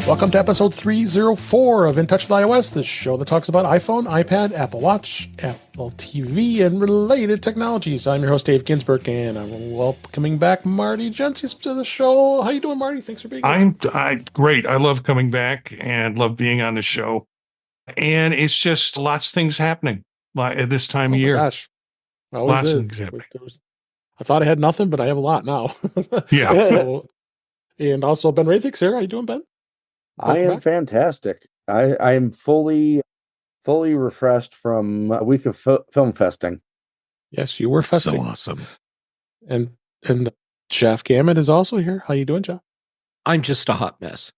Welcome to episode 304 of In Touch with iOS, the show that talks about iPhone, iPad, Apple Watch, Apple TV, and related technologies. I'm your host, Dave Ginsburg, and I'm welcoming back Marty Jencius to the show. How you doing, Marty? Thanks for being here. I'm great. I love coming back and love being on the show. And it's just lots of things happening at this time of year. Gosh. Lots of things happening. I thought I had nothing, but I have a lot now. Yeah. And also Ben Roethg's here. How you doing, Ben? I am fantastic. I am fully refreshed from a week of film festing. Yes, you were festing. So awesome. And Jeff Gamet is also here. How you doing, Jeff? I'm just a hot mess.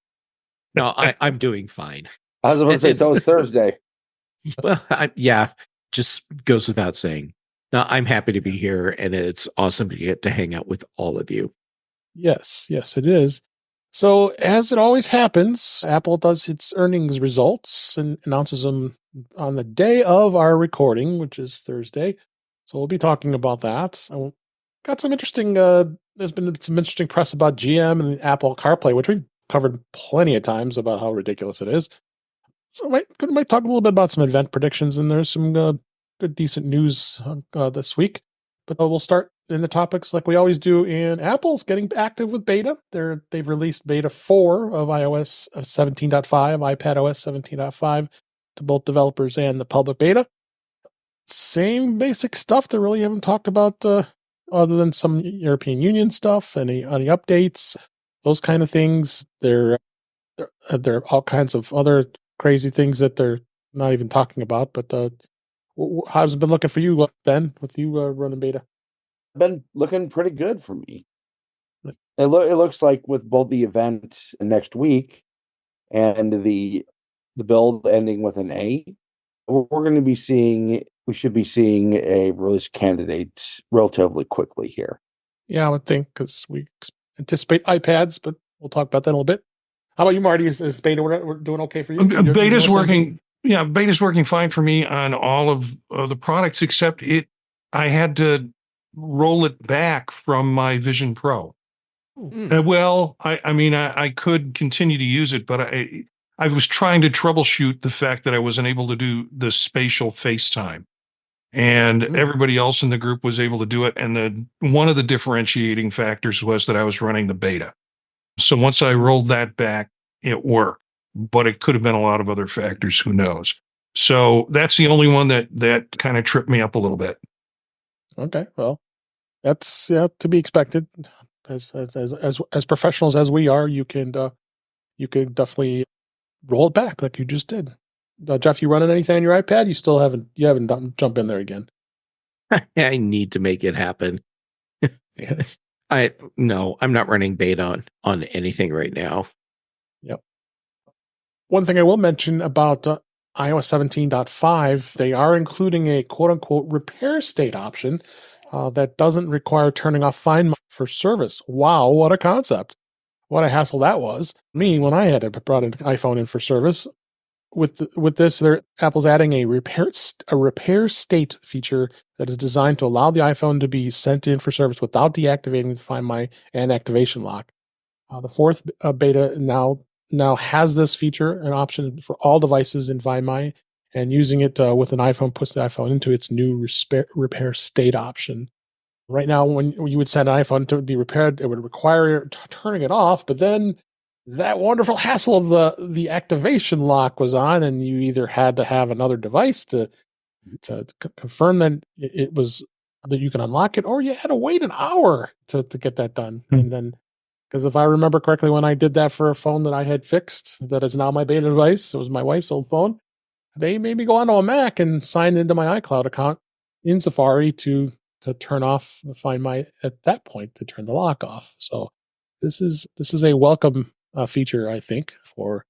No, I'm doing fine. I was about to say, so it's Thursday. Well, just goes without saying. No, I'm happy to be here, and it's awesome to get to hang out with all of you. Yes, it is. So, as it always happens, Apple does its earnings results and announces them on the day of our recording, which is Thursday. So, we'll be talking about that. Got some interesting, there's been some interesting press about GM and Apple CarPlay, which we've covered plenty of times about how ridiculous it is. So, might talk a little bit about some event predictions, and there's some good, decent news this week. But we'll start in the topics like we always do. And Apple's getting active with beta. They've released beta 4 of iOS 17.5, iPadOS 17.5 to both developers and the public beta. Same basic stuff. They really haven't talked about other than some European Union stuff, any updates, those kind of things. There are all kinds of other crazy things that they're not even talking about. But how's it been looking for you, Ben, with you running beta? Been looking pretty good for me. It looks like with both the event next week and the build ending with an A, we should be seeing a release candidate relatively quickly here. Yeah, I would think, because we anticipate iPads, but we'll talk about that in a little bit. How about you, Marty? Is beta doing okay for you? Beta's working. Yeah, beta's working fine for me on all of the products, except I had to roll it back from my Vision Pro. Well, I could continue to use it, but I was trying to troubleshoot the fact that I wasn't able to do the spatial FaceTime, and everybody else in the group was able to do it. And one of the differentiating factors was that I was running the beta. So once I rolled that back, it worked, but it could have been a lot of other factors. Who knows? So that's the only one that kind of tripped me up a little bit. Okay, well, that's to be expected. As professionals as we are, you can definitely roll it back like you just did. Jeff, you running anything on your iPad? You haven't done jump in there again. I need to make it happen. I'm not running beta on anything right now. Yep. One thing I will mention about iOS 17.5, they are including a quote-unquote repair state option that doesn't require turning off Find My for service. Wow, what a concept. What a hassle that was. Me, when I had brought an iPhone in for service, with this, Apple's adding a repair state feature that is designed to allow the iPhone to be sent in for service without deactivating the Find My and activation lock. The fourth beta now has this feature, an option for all devices in Find My, and using it with an iPhone puts the iPhone into its new repair state option. Right now, when you would send an iPhone to be repaired, it would require turning it off, but then that wonderful hassle of the activation lock was on, and you either had to have another device to confirm that it was that you can unlock it, or you had to wait an hour to get that done. And then, because if I remember correctly, when I did that for a phone that I had fixed, that is now my beta device, it was my wife's old phone, they made me go onto a Mac and sign into my iCloud account in Safari to turn off Find My at that point, to turn the lock off. So this is a welcome feature, I think, for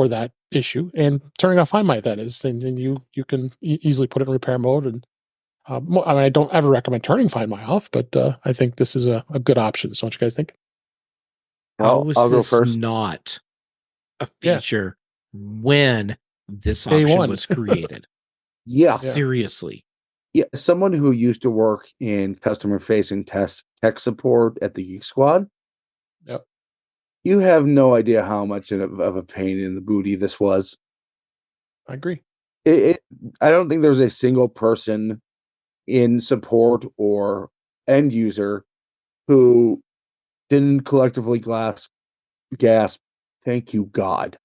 that issue, and turning off Find My, that is, and you can easily put it in repair mode. And I don't ever recommend turning Find My off, but I think this is a good option. So what you guys think? How I'll go this first. Not a feature when this option was created? Yeah. Seriously. Yeah, someone who used to work in customer-facing tech support at the Geek Squad. Yep. You have no idea how much of a pain in the booty this was. I agree. I don't think there's a single person in support or end user who didn't collectively gasp, thank you, God.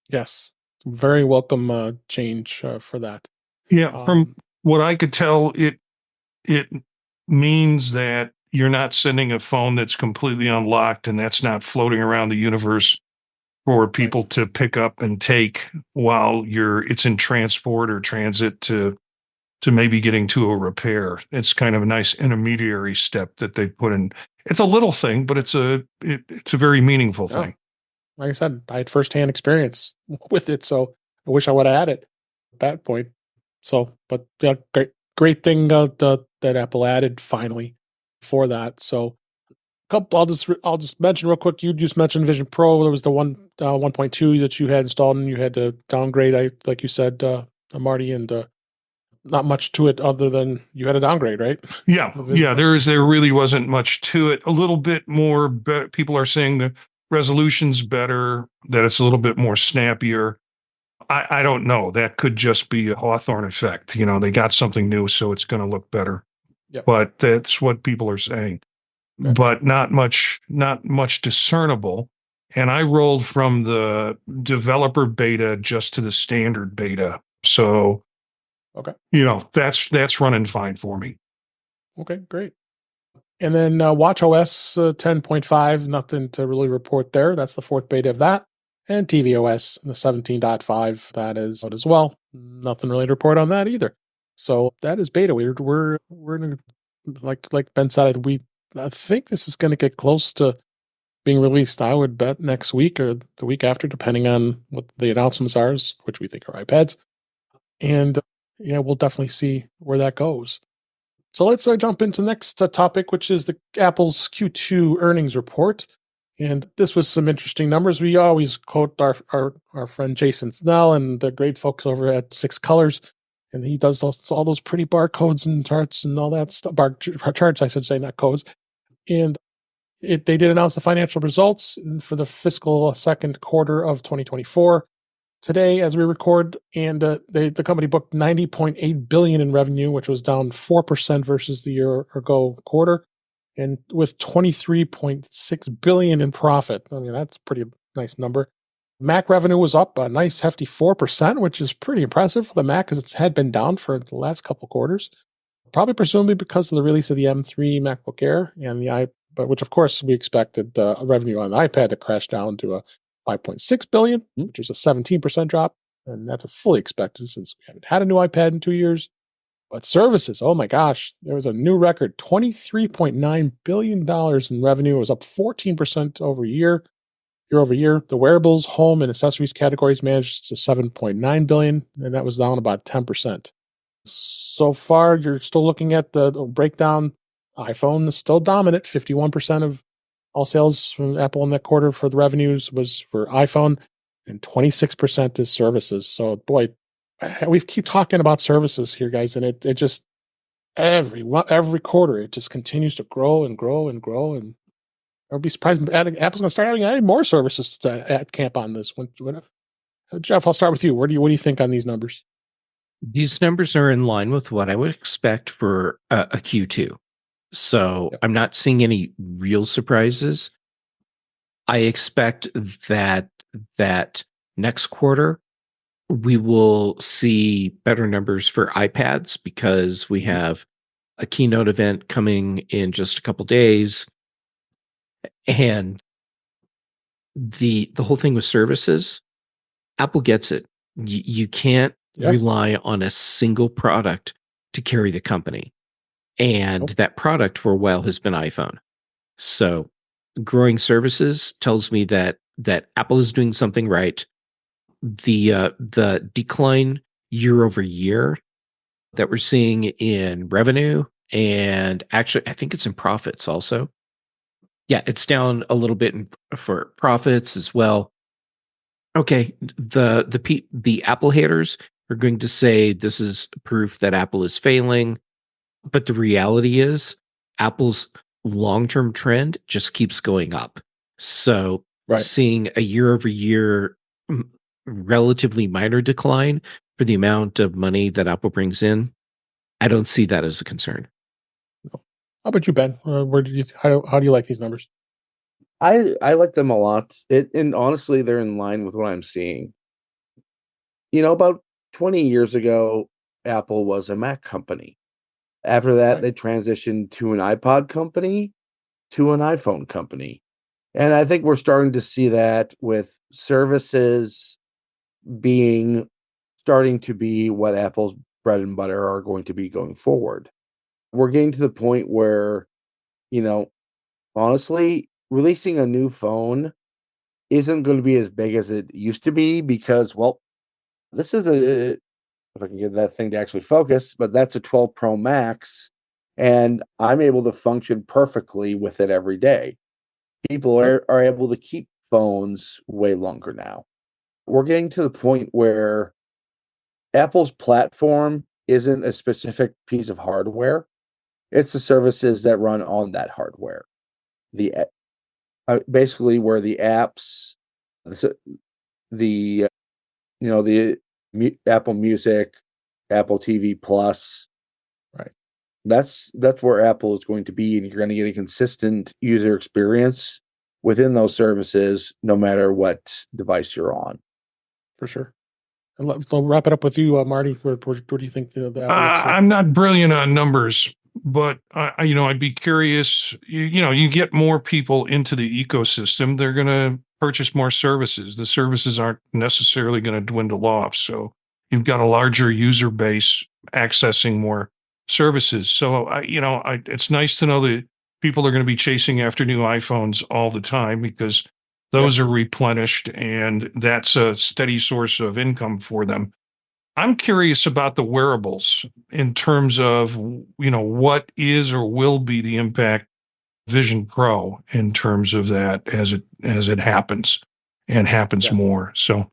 Yes. Very welcome change for that. Yeah, from what I could tell, it means that you're not sending a phone that's completely unlocked and that's not floating around the universe for people to pick up and take while it's in transport or transit to maybe getting to a repair. It's kind of a nice intermediary step that they put in. It's a little thing, but it's a very meaningful thing. Like I said, I had firsthand experience with it, so I wish I would have had it at that point. So, but yeah, great thing that Apple added finally for that. So, I'll just mention real quick. You just mentioned Vision Pro. There was the 1.2 that you had installed, and you had to downgrade. Like you said, Marty, and not much to it other than you had a downgrade, right? Yeah. There really wasn't much to it. A little bit more. People are saying the resolution's better, that it's a little bit more snappier. I don't know. That could just be a Hawthorne effect. They got something new, so it's going to look better. Yep. But that's what people are saying. Okay. But not much discernible. And I rolled from the developer beta just to the standard beta. So, okay, that's running fine for me. Okay, great. And then watchOS 10.5, nothing to really report there. That's the fourth beta of that. And tvOS, the 17.5, that is out as well. Nothing really to report on that either. So that is beta. We're in like Ben said, I think this is going to get close to being released. I would bet next week or the week after, depending on what the announcements are, which we think are iPads. And yeah, we'll definitely see where that goes. So let's jump into the next topic, which is the Apple's Q2 earnings report. And this was some interesting numbers. We always quote our friend Jason Snell and the great folks over at Six Colors. And he does all those pretty barcodes and charts and all that stuff. Charts, I should say, not codes. And they did announce the financial results for the fiscal second quarter of 2024 today as we record, and the company booked $90.8 billion in revenue, which was down 4% versus the year ago quarter, and with $23.6 billion in profit. I mean, that's a pretty nice number. Mac revenue was up a nice hefty 4%, which is pretty impressive for the Mac because it had been down for the last couple quarters, probably presumably because of the release of the M3 MacBook Air and the iPad, which of course we expected revenue on the iPad to crash down to a $5.6 billion, which is a 17% drop. And that's a fully expected since we haven't had a new iPad in 2 years. But services, oh my gosh, there was a new record, $23.9 billion in revenue. It was up 14% year over year. The wearables, home, and accessories categories managed to $7.9 billion, and that was down about 10%. So far, you're still looking at the breakdown. iPhone is still dominant, 51% of all sales from Apple in that quarter for the revenues was for iPhone, and 26% is services. So, boy, we keep talking about services here, guys, and it just every quarter it just continues to grow and grow and grow. And I'll be surprised Apple's going to start adding more services at camp on this. Jeff, I'll start with you. What do you think on these numbers? These numbers are in line with what I would expect for a Q2. So I'm not seeing any real surprises. I expect that next quarter we will see better numbers for iPads because we have a keynote event coming in just a couple days. And the whole thing with services, Apple gets it. You can't rely on a single product to carry the company. And that product for a while has been iPhone. So growing services tells me that Apple is doing something right. The decline year over year that we're seeing in revenue, and actually I think it's in profits also. Yeah, it's down a little bit for profits as well. Okay, the Apple haters are going to say this is proof that Apple is failing. But the reality is Apple's long-term trend just keeps going up. So Right. seeing a year-over-year relatively minor decline for the amount of money that Apple brings in, I don't see that as a concern. How about you, Ben? How do you like these numbers? I like them a lot. And honestly, they're in line with what I'm seeing. About 20 years ago, Apple was a Mac company. After that, Right. they transitioned to an iPod company, to an iPhone company. And I think we're starting to see that with services starting to be what Apple's bread and butter are going to be going forward. We're getting to the point where, you know, honestly, releasing a new phone isn't going to be as big as it used to be because, well, this is if I can get that thing to actually focus, but that's a 12 Pro Max, and I'm able to function perfectly with it every day. People are able to keep phones way longer now. We're getting to the point where Apple's platform isn't a specific piece of hardware. It's the services that run on that hardware. The basically where the apps, the Apple Music, Apple TV Plus, Right. that's where Apple is going to be, and you're going to get a consistent user experience within those services, no matter what device you're on. For sure. And we'll wrap it up with you, Marty. Where do you think the Apple looks like? I'm not brilliant on numbers, but I'd be curious. You get more people into the ecosystem, they're going to purchase more services. The services aren't necessarily going to dwindle off. So you've got a larger user base accessing more services. So it's nice to know that people are going to be chasing after new iPhones all the time because those are replenished and that's a steady source of income for them. I'm curious about the wearables in terms of, what is or will be the impact Vision Pro in terms of that as it happens and happens more. So,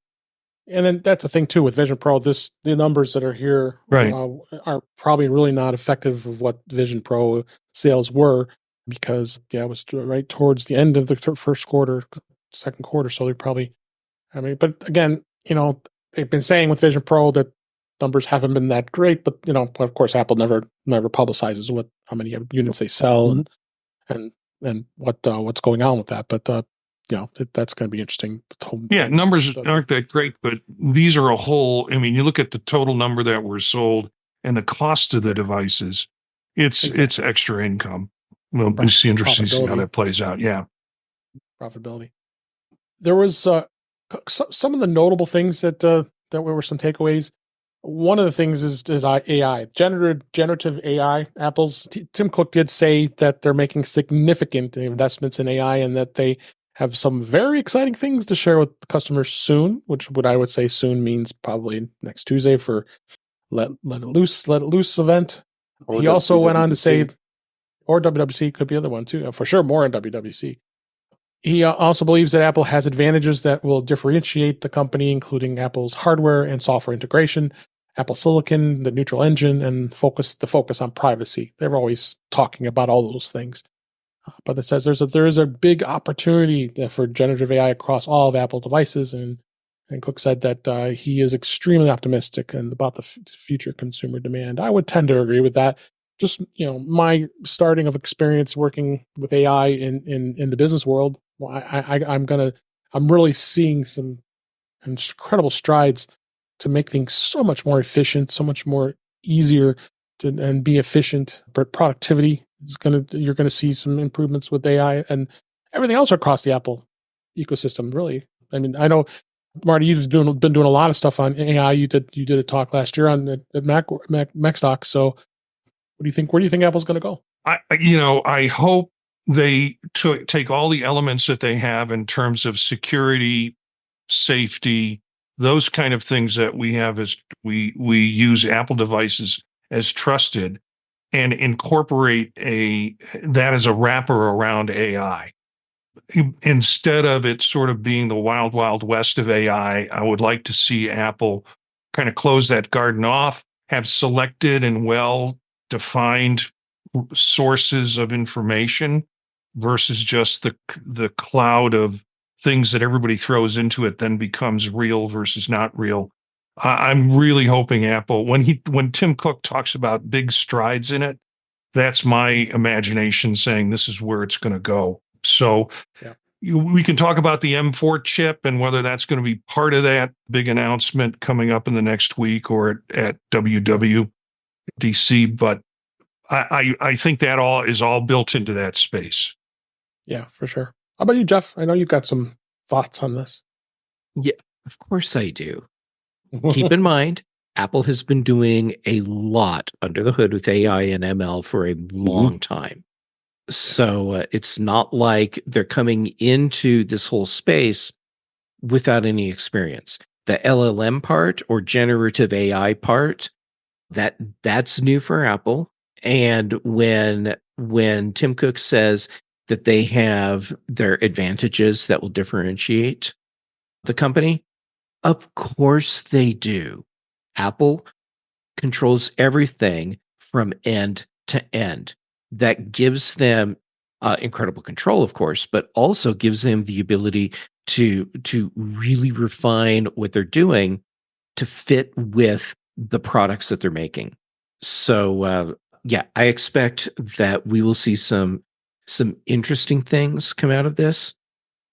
and then that's the thing too with Vision Pro. The numbers that are here right. Are probably really not effective of what Vision Pro sales were because it was right towards the end of the first quarter, second quarter. So they probably, but again, they've been saying with Vision Pro that numbers haven't been that great, but of course, Apple never publicizes how many units they sell and what's going on with that. But that's going to be interesting. Yeah, numbers aren't that great, but these are a whole. I mean, you look at the total number that were sold and the cost of the devices. It's extra income. Well, it's interesting to see how that plays out. Yeah, profitability. There was some of the notable things that were some takeaways. One of the things is AI, generative AI. Tim Cook did say that they're making significant investments in AI and that they have some very exciting things to share with customers soon, which what I would say soon means probably next Tuesday for Let It Loose event. Or He also went on to WWDC. say, or WWDC could be the other one too, for sure more in WWDC. He also believes that Apple has advantages that will differentiate the company, including Apple's hardware and software integration, Apple Silicon, the neutral engine, and the focus on privacy. They're always talking about all those things. But it says there is a big opportunity for generative AI across all of Apple devices, and Cook said that he is extremely optimistic and about the future consumer demand. I would tend to agree with that. Just my starting of experience working with AI in the business world, I'm really seeing some incredible strides to make things so much more efficient, so much more easier and be efficient. But productivity you're gonna see some improvements with AI and everything else across the Apple ecosystem. Really, I mean, I know Marty, you've been doing a lot of stuff on AI. You did a talk last year on at Mac Stock. So, what do you think? Where do you think Apple's going to go? I hope they take all the elements that they have in terms of security, safety, those kind of things that we have as we use Apple devices as trusted, and incorporate that as a wrapper around AI. Instead of it sort of being the wild, wild west of AI, I would like to see Apple kind of close that garden off, have selected and well-defined sources of information, versus just the cloud of things that everybody throws into it then becomes real versus not real. I'm really hoping Apple, when Tim Cook talks about big strides in it, that's my imagination saying this is where it's going to go. So we can talk about the M4 chip and whether that's going to be part of that big announcement coming up in the next week or at WWDC. But I think that all is all built into that space. Yeah, for sure. How about you, Jeff? I know you've got some thoughts on this. Yeah, of course I do. Keep in mind, Apple has been doing a lot under the hood with AI and ML for a long time. So it's not like they're coming into this whole space without any experience. The LLM part or generative AI part, that's new for Apple. And when Tim Cook says that they have their advantages that will differentiate the company, of course they do. Apple controls everything from end to end. That gives them incredible control, of course, but also gives them the ability to really refine what they're doing to fit with the products that they're making. So, I expect that we will see some interesting things come out of this.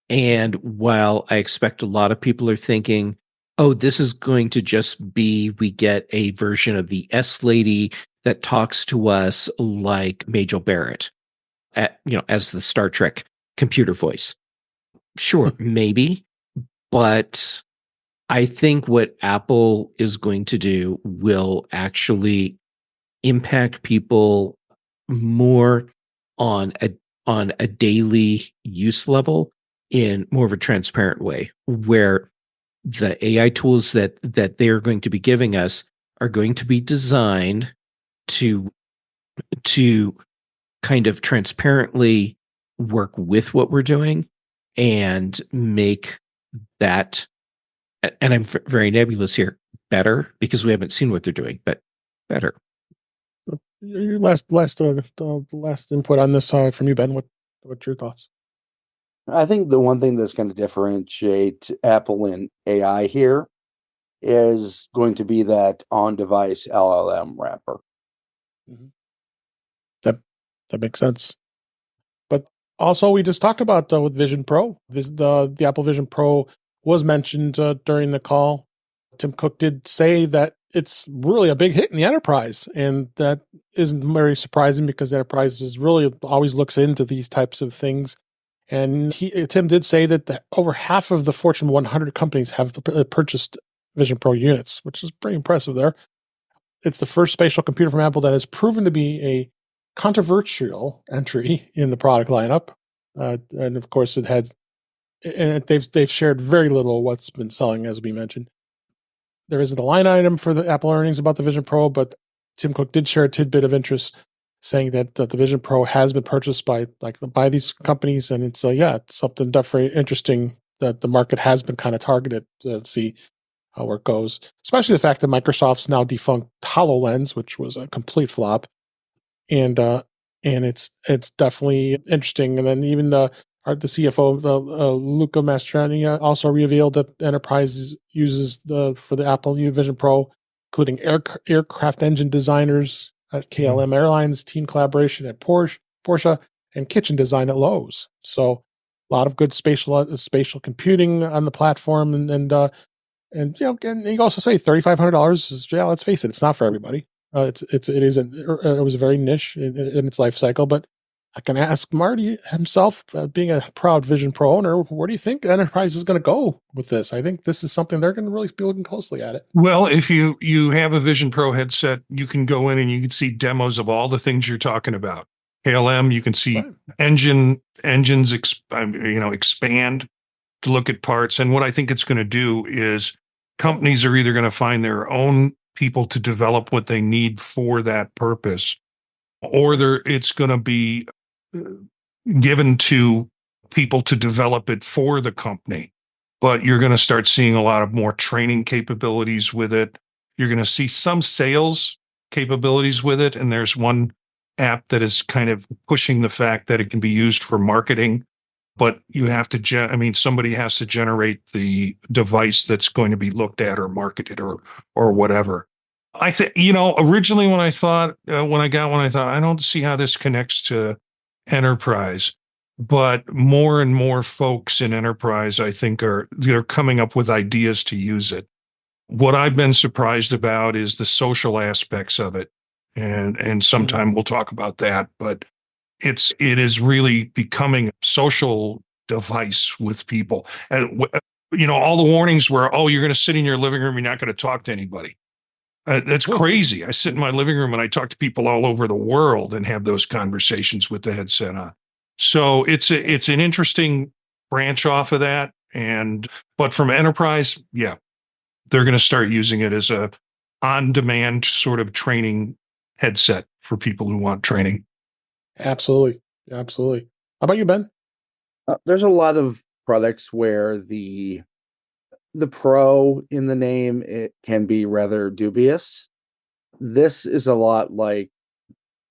And while I expect a lot of people are thinking, oh, this is going to just be, we get a version of the S Lady that talks to us like Majel Barrett, as the Star Trek computer voice. Sure, maybe. But I think what Apple is going to do will actually impact people more on a daily use level in more of a transparent way, where the AI tools that they are going to be giving us are going to be designed to kind of transparently work with what we're doing and make that, and I'm very nebulous here, better, because we haven't seen what they're doing, but better. Your last input on this from you, Ben. What's your thoughts? I think the one thing that's going to differentiate Apple and AI here is going to be that on-device LLM wrapper. That makes sense. But also, we just talked about with Vision Pro. The Apple Vision Pro was mentioned during the call. Tim Cook did say that it's really a big hit in the enterprise, and that isn't very surprising because enterprises really always looks into these types of things. And Tim did say that over half of the Fortune 100 companies have purchased Vision Pro units, which is pretty impressive there. It's the first spatial computer from Apple that has proven to be a controversial entry in the product lineup. And of course, they've shared very little of what's been selling, as we mentioned. There isn't a line item for the Apple earnings about the Vision Pro, but Tim Cook did share a tidbit of interest, saying that the Vision Pro has been purchased by these companies, and it's something definitely interesting that the market has been kind of targeted to see where it goes. Especially the fact that Microsoft's now defunct HoloLens, which was a complete flop, and it's definitely interesting. And then even the CFO, Luca Mastrani, also revealed that Enterprise uses for the Apple Vision Pro, including aircraft engine designers at KLM Airlines, team collaboration at Porsche, and kitchen design at Lowe's. So a lot of good spatial computing on the platform, and you also say $3,500 is, let's face it, it's not for everybody. It was a very niche in its life cycle, but I can ask Marty himself, being a proud Vision Pro owner, where do you think Enterprise is going to go with this? I think this is something they're going to really be looking closely at it. Well, if you have a Vision Pro headset, you can go in and you can see demos of all the things you're talking about. KLM, you can see engines expand to look at parts. And what I think it's going to do is companies are either going to find their own people to develop what they need for that purpose, or it's going to be given to people to develop it for the company. But you're going to start seeing a lot of more training capabilities with it. You're going to see some sales capabilities with it. And there's one app that is kind of pushing the fact that it can be used for marketing, but you have to, somebody has to generate the device that's going to be looked at or marketed or whatever. I think, originally when I thought, when I got one, I thought, I don't see how this connects to enterprise. But more and more folks in enterprise, I think, they're coming up with ideas to use it. What I've been surprised about is the social aspects of it. And sometime we'll talk about that. But it is really becoming a social device with people. And, all the warnings were, oh, you're going to sit in your living room, you're not going to talk to anybody. That's crazy. I sit in my living room and I talk to people all over the world and have those conversations with the headset on. So it's an interesting branch off of that. But from enterprise, yeah, they're going to start using it as a on-demand sort of training headset for people who want training. Absolutely. Absolutely. How about you, Ben? There's a lot of products where the Pro in the name, it can be rather dubious. This is a lot like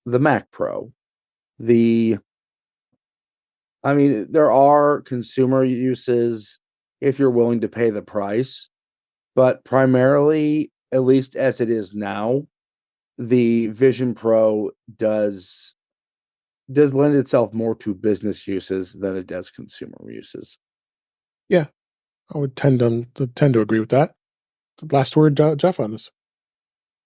the Mac Pro. There are consumer uses if you're willing to pay the price, but primarily, at least as it is now, the Vision Pro does lend itself more to business uses than it does consumer uses. Yeah, I would tend to agree with that. Last word, Jeff, on this.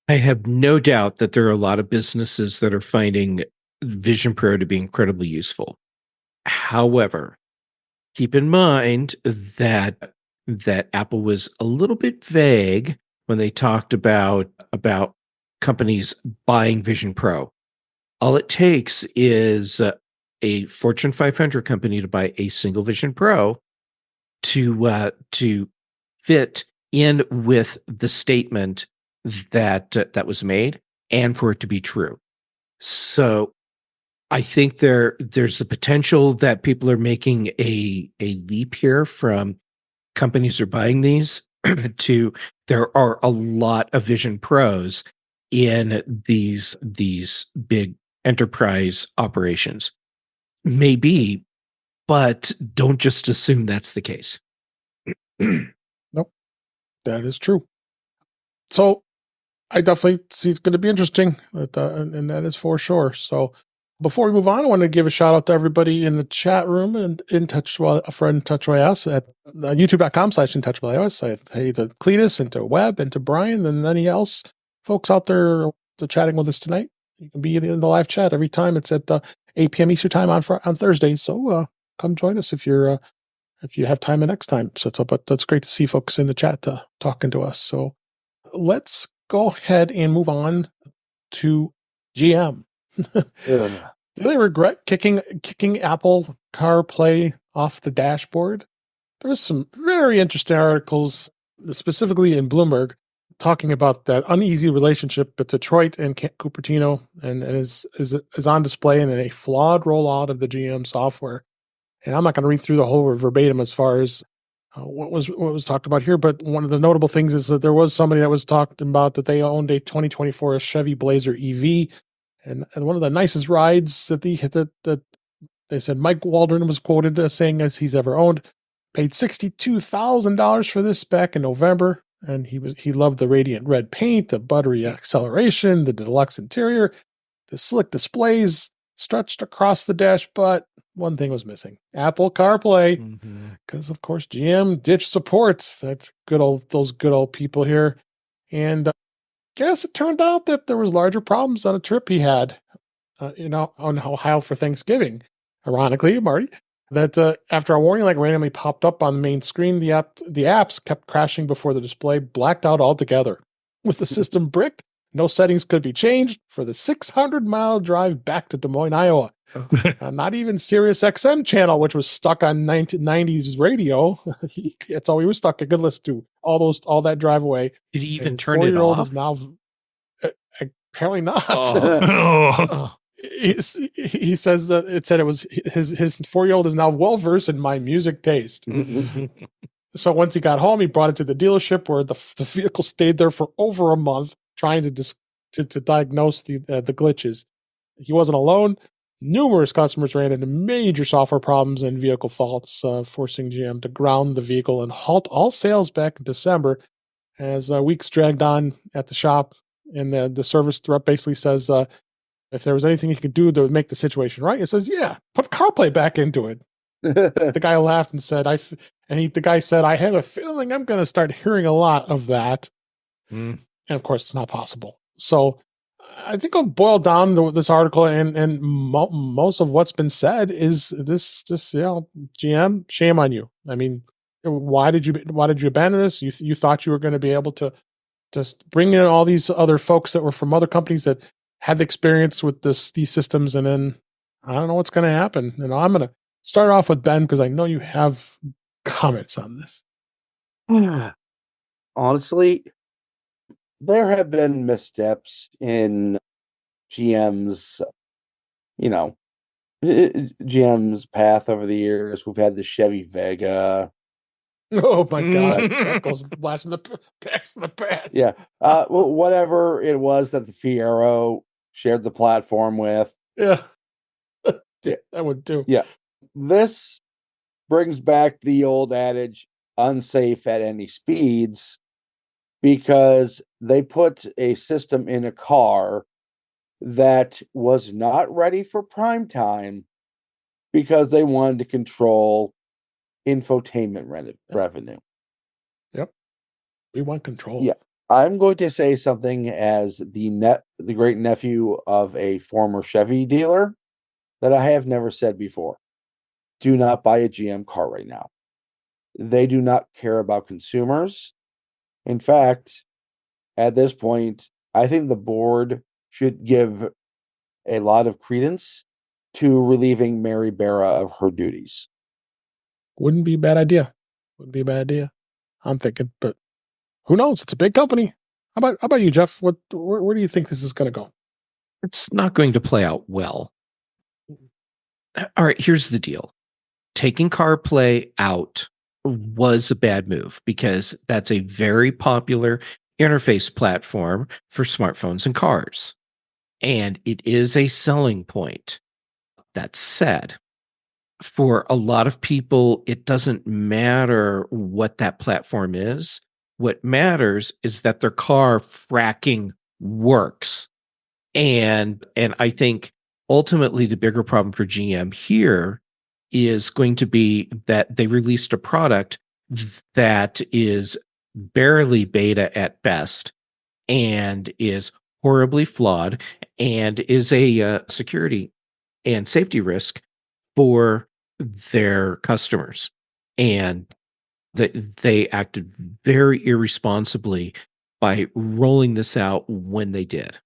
I have no doubt that there are a lot of businesses that are finding Vision Pro to be incredibly useful. However, keep in mind that Apple was a little bit vague when they talked about companies buying Vision Pro. All it takes is a Fortune 500 company to buy a single Vision Pro to fit in with the statement that was made and for it to be true. So I think there's the potential that people are making a leap here from companies are buying these to there are a lot of Vision Pros in these big enterprise operations. Maybe, but don't just assume that's the case. Nope, that is true. So I definitely see it's going to be interesting, and that is for sure. So before we move on, I want to give a shout out to everybody in the chat room and in touch a friend TouchWiOS at youtube.com/IntouchWiOS. Hey to Cletus and to Webb and to Brian and any else folks out there chatting with us tonight. You can be in the live chat every time. It's at 8 p.m. Eastern time on Thursday. So come join us if you have time the next time. But that's great to see folks in the chat talking to us. So let's go ahead and move on to GM. Do they regret kicking Apple CarPlay off the dashboard? There was some very interesting articles, specifically in Bloomberg, talking about that uneasy relationship with Detroit and Cupertino, and is on display in a flawed rollout of the GM software. And I'm not going to read through the whole verbatim as far as what was talked about here, but one of the notable things is that there was somebody that was talking about that they owned a 2024 Chevy Blazer EV, and one of the nicest rides that they said Mike Waldron was quoted as saying as he's ever owned, paid $62,000 for this back in November, and he loved the radiant red paint, the buttery acceleration, the deluxe interior, the slick displays stretched across the dash, but one thing was missing: Apple CarPlay, because of course GM ditched support. That's those good old people here, and guess it turned out that there was larger problems on a trip he had, on Ohio for Thanksgiving. Ironically, Marty, that after a warning randomly popped up on the main screen, the apps kept crashing before the display blacked out altogether. With the system bricked, no settings could be changed for the 600-mile drive back to Des Moines, Iowa. Not even Sirius XM channel, which was stuck on 1990s radio. That's all he was stuck. I could listen to all that drive away. Did he even turn it off? Is now apparently not. He says that it said it was his 4-year-old is now well versed in my music taste. So once he got home, he brought it to the dealership where the vehicle stayed there for over a month, trying to diagnose the glitches. he wasn't alone. Numerous customers ran into major software problems and vehicle faults, forcing GM to ground the vehicle and halt all sales back in December. As weeks dragged on at the shop, and the service rep basically says, if there was anything he could do to make the situation right, it says, yeah, put CarPlay back into it. The guy laughed and said, the guy said, I have a feeling I'm going to start hearing a lot of that. And of course, it's not possible. So I think I'll boil down this article, and most of what's been said is this, GM, shame on you. I mean, why did you abandon this? You thought you were going to be able to just bring in all these other folks that were from other companies that had experience with these systems, and then I don't know what's going to happen. And I'm going to start off with Ben because I know you have comments on this. Honestly, there have been missteps in GM's, GM's path over the years. We've had the Chevy Vega. Oh my God, that goes blast in the past. Yeah, whatever it was that the Fiero shared the platform with. Yeah, that would do. Yeah, this brings back the old adage, unsafe at any speeds, because they put a system in a car that was not ready for prime time because they wanted to control infotainment revenue. Yep. We want control. Yeah. I'm going to say something as the great nephew of a former Chevy dealer that I have never said before. Do not buy a GM car right now. They do not care about consumers. In fact, at this point, I think the board should give a lot of credence to relieving Mary Barra of her duties. Wouldn't be a bad idea. I'm thinking, but who knows? It's a big company. How about you, Jeff? Where do you think this is going to go? It's not going to play out well. All right, here's the deal. Taking CarPlay out was a bad move because that's a very popular interface platform for smartphones and cars. And it is a selling point. That said, for a lot of people, it doesn't matter what that platform is. What matters is that their car fracking works. And I think ultimately the bigger problem for GM here is going to be that they released a product that is barely beta at best and is horribly flawed and is a security and safety risk for their customers. And they acted very irresponsibly by rolling this out when they did.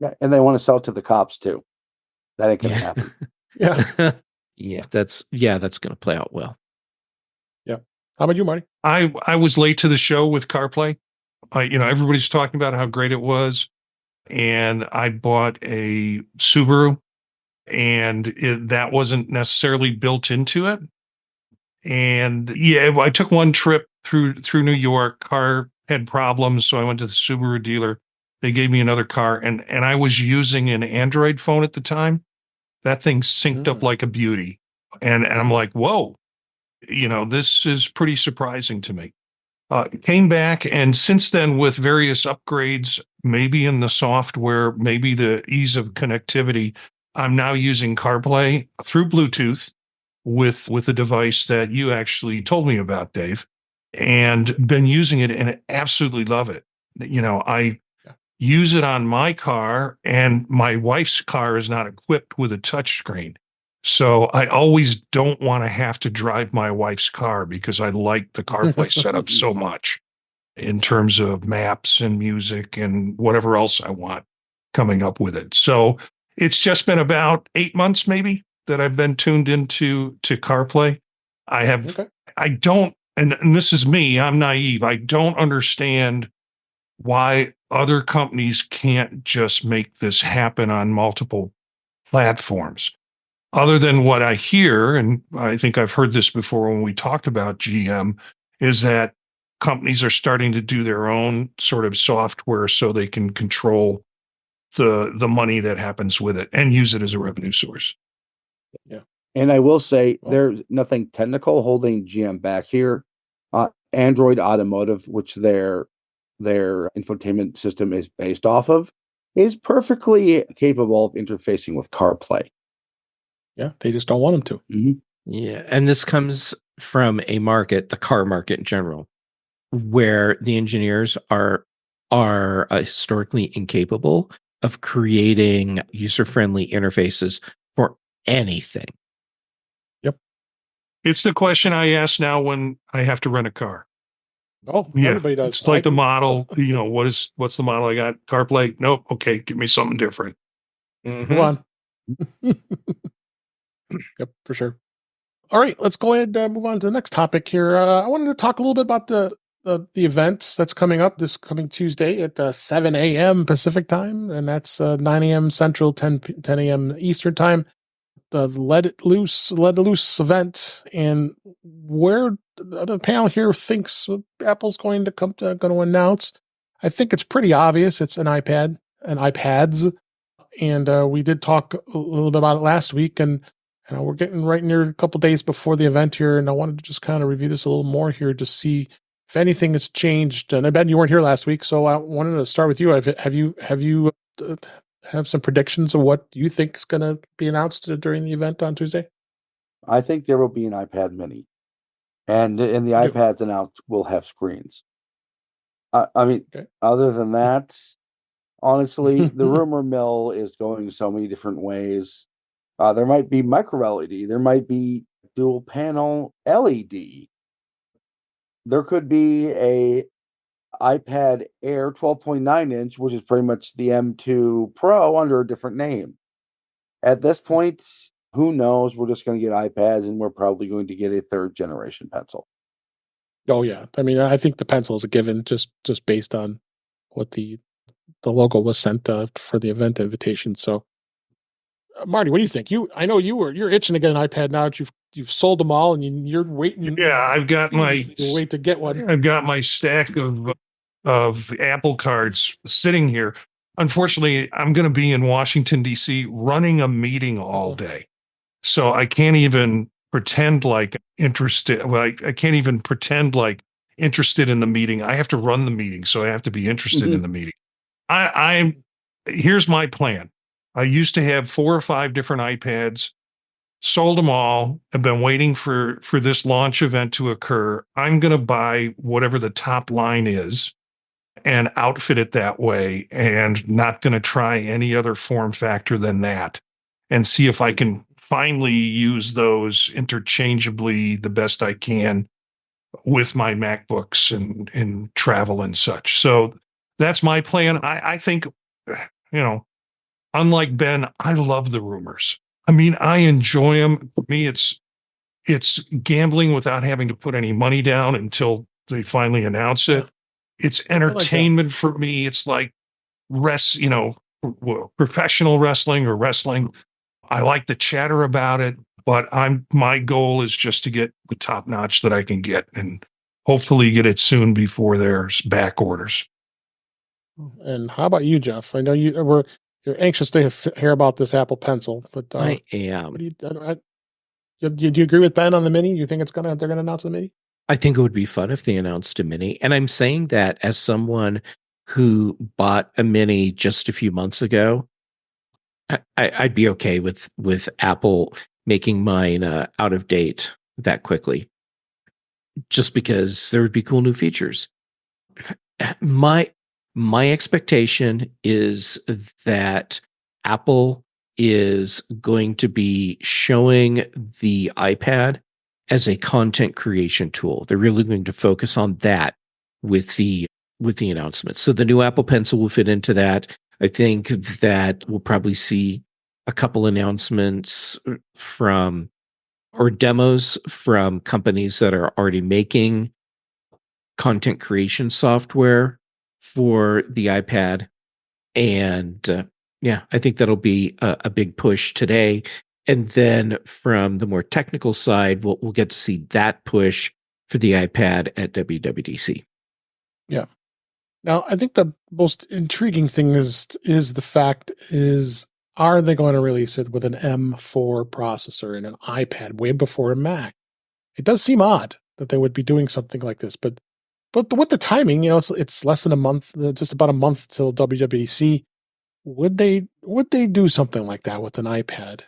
Yeah, and they want to sell it to the cops too. That ain't gonna happen. Yeah. That's going to play out well. Yeah. How about you, Marty? I was late to the show with CarPlay. Everybody's talking about how great it was, and I bought a Subaru, and that wasn't necessarily built into it. And I took one trip through New York. Car had problems, so I went to the Subaru dealer. They gave me another car, and I was using an Android phone at the time. That thing synced up like a beauty, and I'm like, whoa, this is pretty surprising to me. Came back, and since then, with various upgrades, maybe in the software, maybe the ease of connectivity, I'm now using CarPlay through Bluetooth with a device that you actually told me about, Dave, and been using it and absolutely love it. I use it on my car, and my wife's car is not equipped with a touchscreen. So I always don't want to have to drive my wife's car because I like the CarPlay setup so much in terms of maps and music and whatever else I want coming up with it. So it's just been about 8 months maybe that I've been tuned into CarPlay. I don't, and this is me, I'm naive. I don't understand why other companies can't just make this happen on multiple platforms. Other than what I hear, and I think I've heard this before when we talked about GM, is that companies are starting to do their own sort of software so they can control the money that happens with it and use it as a revenue source. Yeah. And I will say there's nothing technical holding GM back here. Android Automotive, which their infotainment system is based off of, is perfectly capable of interfacing with CarPlay. Yeah, they just don't want them to. Mm-hmm. Yeah, and this comes from a market, the car market in general, where the engineers are historically incapable of creating user-friendly interfaces for anything. Yep. It's the question I ask now when I have to rent a car. Oh, Yeah, everybody does. it's like the model, what's the model I got? CarPlay? Nope. Okay, give me something different. Move on. Yep, for sure. All right, let's go ahead and move on to the next topic here. I wanted to talk a little bit about the event that's coming up this coming Tuesday at 7 a.m. Pacific time, and that's 9 a.m. Central, 10 a.m. Eastern time. The Let It Loose event, and where the panel here thinks Apple's going to announce. I think it's pretty obvious. It's an iPad and iPads, and we did talk a little bit about it last week, and we're getting right near a couple days before the event here, and I wanted to just kind of review this a little more here to see if anything has changed. And I bet you weren't here last week, so I wanted to start with you. Have you have some predictions of what you think is going to be announced during the event on Tuesday? I think there will be an iPad mini, and the iPads announced will have screens. I mean, other than that, honestly, the rumor mill is going so many different ways. There might be micro LED. There might be dual panel LED. There could be a iPad Air 12.9 inch, which is pretty much the M2 Pro under a different name. At this point, who knows? We're just going to get iPads, and we're probably going to get a third generation pencil. Oh yeah, I mean, I think the pencil is a given, just based on what the logo was sent for the event invitation. So, Marty, what do you think? I know you're itching to get an iPad now that you've sold them all, and you're waiting. Yeah, I've got wait to get one. I've got my stack of Apple cards sitting here. Unfortunately, I'm going to be in Washington, D.C. running a meeting all day. So I can't even pretend like interested. Well, I can't even pretend like interested in the meeting. I have to run the meeting. So I have to be interested in the meeting. Here's my plan. I used to have 4 or 5 different iPads, sold them all. I've been waiting for this launch event to occur. I'm going to buy whatever the top line is and outfit it that way, and not going to try any other form factor than that, and see if I can finally use those interchangeably the best I can with my MacBooks and travel and such. So that's my plan. I think, unlike Ben, I love the rumors. I mean, I enjoy them. For me, it's gambling without having to put any money down until they finally announce it. It's entertainment for me. It's like professional wrestling or wrestling. I like the chatter about it, but my goal is just to get the top notch that I can get, and hopefully get it soon before there's back orders. And how about you, Jeff? I know you're anxious to hear about this Apple Pencil, but I am. Do you agree with Ben on the Mini? You think they're gonna announce the Mini? I think it would be fun if they announced a Mini, and I'm saying that as someone who bought a Mini just a few months ago. I'd be okay with Apple making mine out of date that quickly, just because there would be cool new features. My expectation is that Apple is going to be showing the iPad as a content creation tool. They're really going to focus on that with the announcement. So the new Apple Pencil will fit into that. I think that we'll probably see a couple announcements or demos from companies that are already making content creation software for the iPad. And I think that'll be a big push today. And then from the more technical side, we'll get to see that push for the iPad at WWDC. Yeah. Now, I think the most intriguing thing is the fact is, are they going to release it with an M4 processor in an iPad way before a Mac? It does seem odd that they would be doing something like this, but with the timing, it's less than a month, just about a month till WWDC. Would they do something like that with an iPad?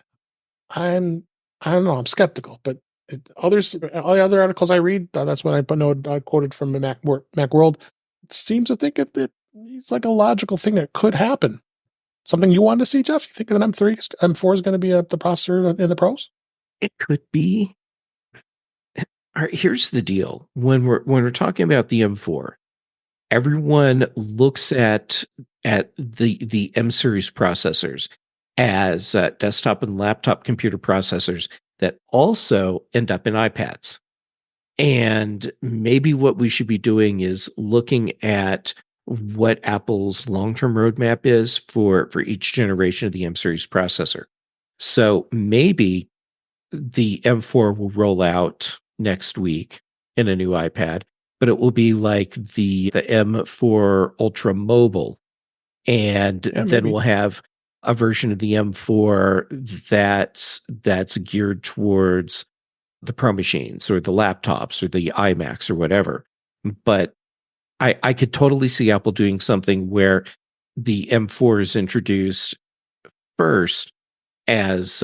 I don't know. I'm skeptical, but all the other articles I read, that's what I quoted from the Macworld. It seems to think it's like a logical thing that could happen. Something you want to see, Jeff? You think that an M4 is going to be the processor in the pros? It could be. All right, here's the deal. When we're talking about the M4, everyone looks at the M series processors as desktop and laptop computer processors that also end up in iPads. And maybe what we should be doing is looking at what Apple's long-term roadmap is for each generation of the M series processor. So maybe the M4 will roll out next week in a new iPad, but it will be like the M4 Ultra Mobile. And then we'll have a version of the M4 that's geared towards the Pro machines or the laptops or the iMacs or whatever. But I could totally see Apple doing something where the M4 is introduced first as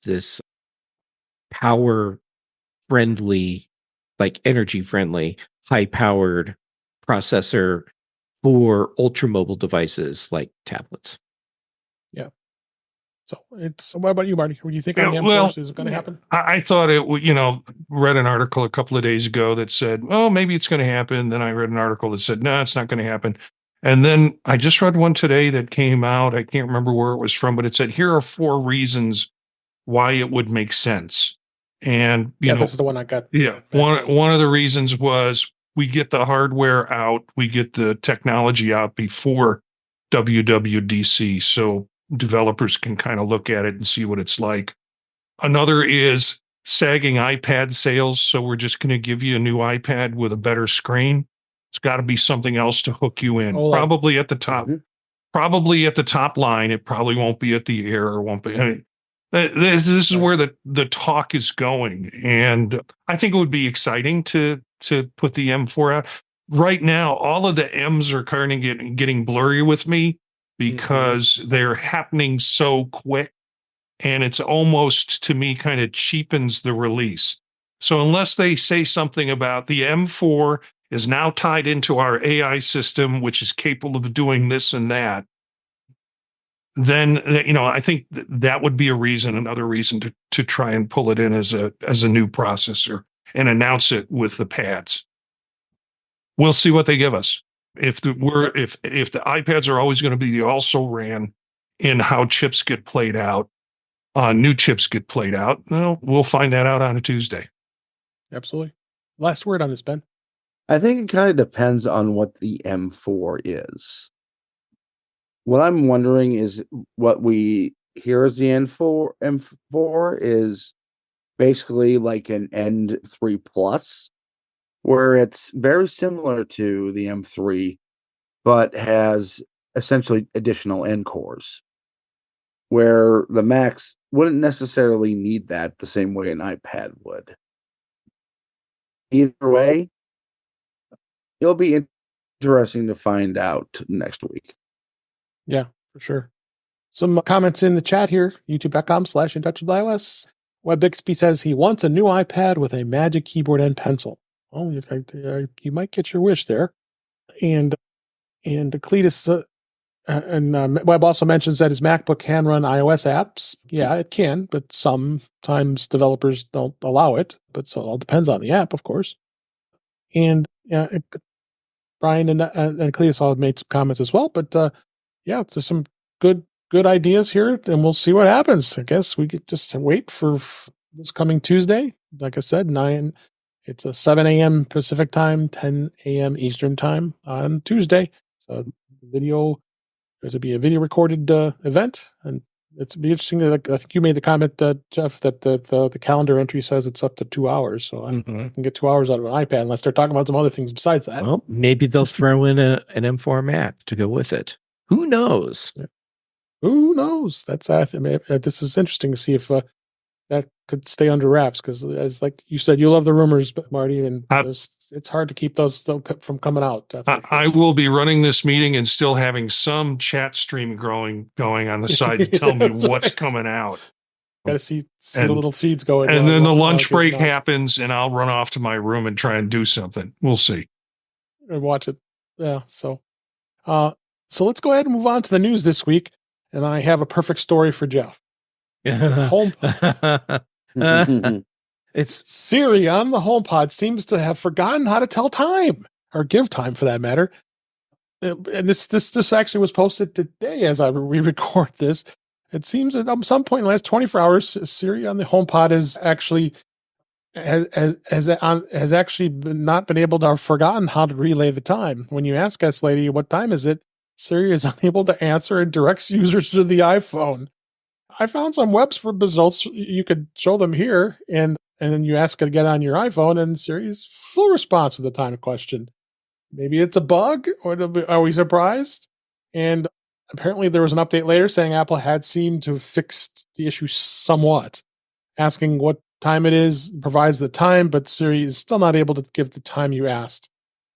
this power friendly, like energy friendly, high powered processor for ultra mobile devices like tablets. Yeah. So what about you, Marty? What do you think on the M4? Is it going to happen? I thought it would, read an article a couple of days ago that said, oh, maybe it's going to happen. Then I read an article that said, no, it's not going to happen. And then I just read one today that came out. I can't remember where it was from, but it said, here are 4 reasons why it would make sense. And, this is the one I got. Yeah. One of the reasons was we get the hardware out, we get the technology out before WWDC. So developers can kind of look at it and see what it's like. Another is sagging iPad sales. So we're just going to give you a new iPad with a better screen. It's got to be something else to hook you in. Probably at the top. Probably at the top line. It probably won't be at the Air or won't be. I mean, this is where the talk is going. And I think it would be exciting to put the M4 out. Right now, all of the M's are kind of getting blurry with me because they're happening so quick. And it's almost, to me, kind of cheapens the release. So unless they say something about the M4 is now tied into our AI system, which is capable of doing this and that, then, I think that would be another reason to try and pull it in as a new processor and announce it with the pads. We'll see what they give us. If the iPads are always going to be the also ran in how chips get played out, new chips get played out, well, we'll find that out on a Tuesday. Absolutely. Last word on this, Ben. I think it kind of depends on what the M4 is. What I'm wondering is what we hear as the M4 is basically like an N3 Plus, where it's very similar to the M3, but has essentially additional N cores, where the Macs wouldn't necessarily need that the same way an iPad would. Either way, it'll be interesting to find out next week. Yeah, for sure. Some comments in the chat here, youtube.com/InTouchWithIOS. Web Bixby says he wants a new iPad with a Magic Keyboard and pencil. Oh, you might get your wish there. And Cletus Web also mentions that his MacBook can run iOS apps. Yeah, it can, but sometimes developers don't allow it. But so it all depends on the app, of course. And Brian and Cletus all made some comments as well. But there's some good ideas here, and we'll see what happens. I guess we could just wait for this coming Tuesday. Like I said, 9. It's a 7 a.m. Pacific time, 10 a.m. Eastern time on Tuesday. So there's to be a video recorded event, and It's be interesting. I think you made the comment, Jeff, that the calendar entry says it's up to 2 hours. So I can get 2 hours out of an iPad unless they're talking about some other things besides that. Well, maybe they'll throw in an M4 Mac to go with it. Who knows? Yeah. Who knows? That's this is interesting to see if that could stay under wraps, because as like you said, you love the rumors, Marty, and it's hard to keep those from coming out. I will be running this meeting and still having some chat stream going on the side to tell me what's coming out. Got to see the little feeds going. And then the lunch break happens, and I'll run off to my room and try and do something. We'll see. And watch it. Yeah. So let's go ahead and move on to the news this week. And I have a perfect story for Jeff. It's Siri on the HomePod seems to have forgotten how to tell time, or give time for that matter. And this actually was posted today as we record this. It seems that at some point in the last 24 hours, Siri on the HomePod has actually not been able to have forgotten how to relay the time. When you ask S Lady what time is it, Siri is unable to answer and directs users to the iPhone. I found some webs for results. You could show them here, and then you ask it to get on your iPhone, and Siri's full response with the time question. Maybe it's a bug, or are we surprised? And apparently there was an update later saying Apple had seemed to have fixed the issue somewhat. Asking what time it is provides the time, but Siri is still not able to give the time you asked.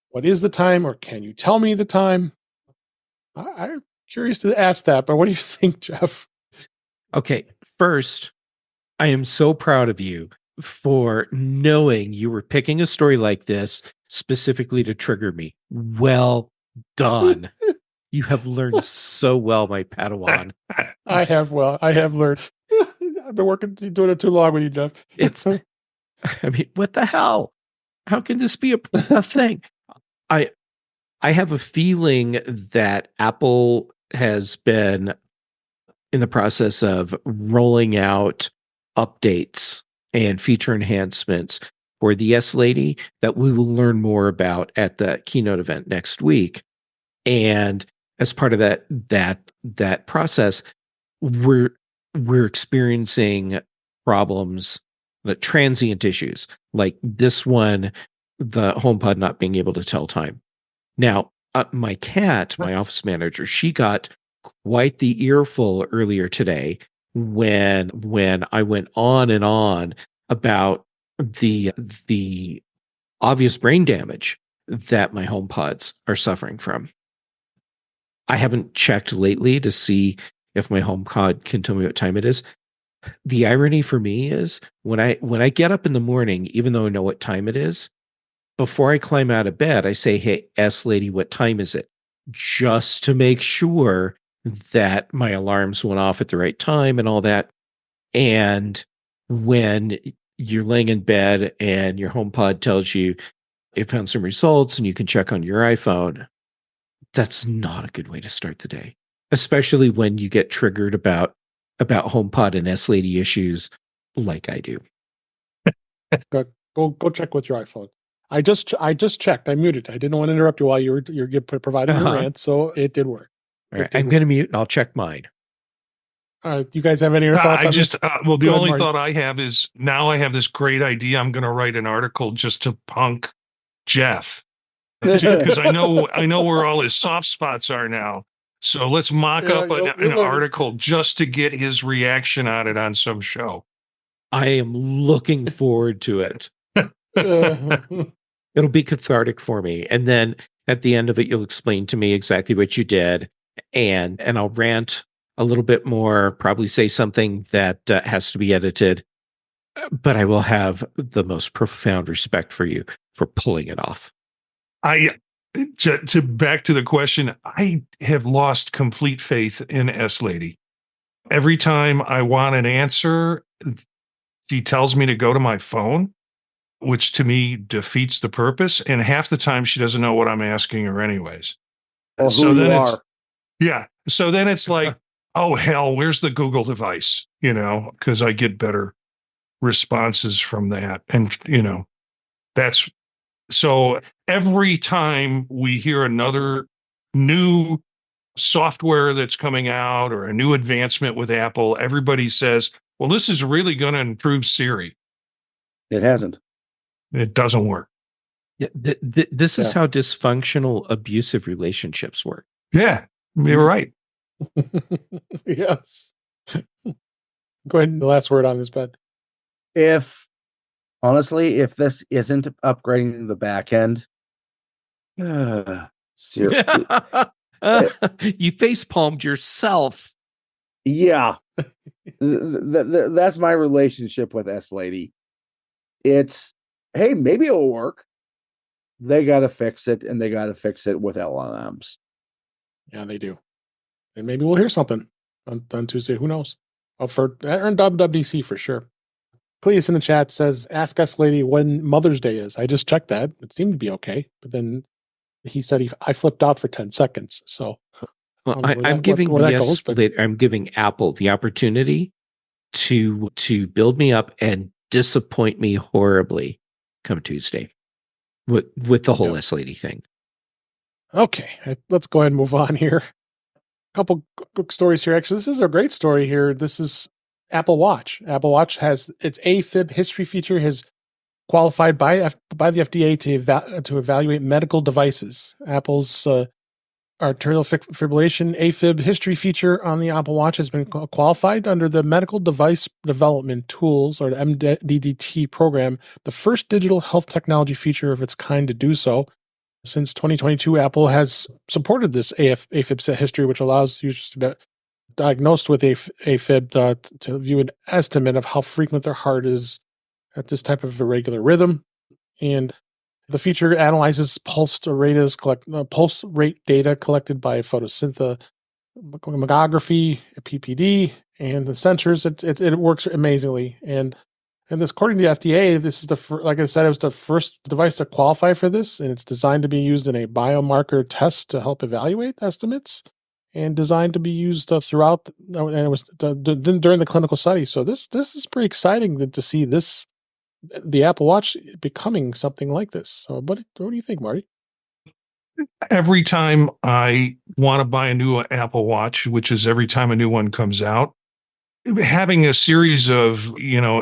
What is the time, or can you tell me the time? I'm curious to ask that, but what do you think, Jeff? Okay, first, I am so proud of you for knowing you were picking a story like this specifically to trigger me. Well done. You have learned so well, my Padawan. I have learned. I've been doing it too long with you, Jeff. I mean, what the hell? How can this be a thing? I have a feeling that Apple has been in the process of rolling out updates and feature enhancements for the S Lady that we will learn more about at the keynote event next week. And as part of that process, we're experiencing problems, the transient issues like this one, the HomePod not being able to tell time. Now, my cat, my office manager, she got quite the earful earlier today when I went on and on about the obvious brain damage that my HomePods are suffering from. I haven't checked lately to see if my HomePod can tell me what time it is. The irony for me is when I get up in the morning, even though I know what time it is, before I climb out of bed, I say, "Hey, S Lady, what time is it?" Just to make sure that my alarms went off at the right time and all that. And when you're laying in bed and your HomePod tells you it found some results and you can check on your iPhone, that's not a good way to start the day, especially when you get triggered about HomePod and S Lady issues like I do. Go check with your iPhone. I just checked. I muted. I didn't want to interrupt you while you're providing your rant, so it did work. All right, I'm going to mute and I'll check mine. All right, you guys have any other thoughts on this? The only thought I have is now I have this great idea. I'm going to write an article just to punk Jeff because I know where all his soft spots are now. So let's mock up an article just to get his reaction on it on some show. I am looking forward to it. It'll be cathartic for me. And then at the end of it, you'll explain to me exactly what you did. And I'll rant a little bit more, probably say something that has to be edited. But I will have the most profound respect for you for pulling it off. To back to the question, I have lost complete faith in S Lady. Every time I want an answer, she tells me to go to my phone, which to me defeats the purpose. And half the time she doesn't know what I'm asking her anyways. Or so then it's like, oh hell, where's the Google device? Because I get better responses from that. And that's so every time we hear another new software that's coming out or a new advancement with Apple, everybody says, well, this is really going to improve Siri. It hasn't. It doesn't work. Yeah, this is how dysfunctional, abusive relationships work. Yeah, you're right. Yes. Go ahead. The last word on this, Ben. Honestly, if this isn't upgrading the back end, seriously. You face palmed yourself. Yeah. That's my relationship with S Lady. It's, hey, maybe it'll work. They got to fix it, and they got to fix it with LLMs. Yeah, they do. And maybe we'll hear something on Tuesday. Who knows? On WWDC for sure. Cleus in the chat says, ask S Lady when Mother's Day is. I just checked that. It seemed to be okay. But then he said I flipped out for 10 seconds. So well, I'm giving Apple the opportunity to build me up and disappoint me horribly come Tuesday with the whole S Lady thing. Okay, let's go ahead and move on here. A couple quick stories here. Actually, this is a great story here. This is Apple Watch. Apple Watch has its AFib history feature has qualified by the FDA to evaluate medical devices. Apple's arterial fibrillation AFib history feature on the Apple Watch has been qualified under the Medical Device Development Tools, or the MDDT program, the first digital health technology feature of its kind to do so. Since 2022, Apple has supported this AFib set history, which allows users to be diagnosed with AFib to view an estimate of how frequent their heart is at this type of irregular rhythm. And the feature analyzes pulse rate data collected by photosynthomography, PPD, and the sensors. It works amazingly. And this, according to the FDA, this is like I said, it was the first device to qualify for this, and it's designed to be used in a biomarker test to help evaluate estimates, and designed to be used throughout. And it was during the clinical study. So this is pretty exciting to see this, the Apple Watch becoming something like this. So, what do you think, Marty? Every time I want to buy a new Apple Watch, which is every time a new one comes out, having a series of,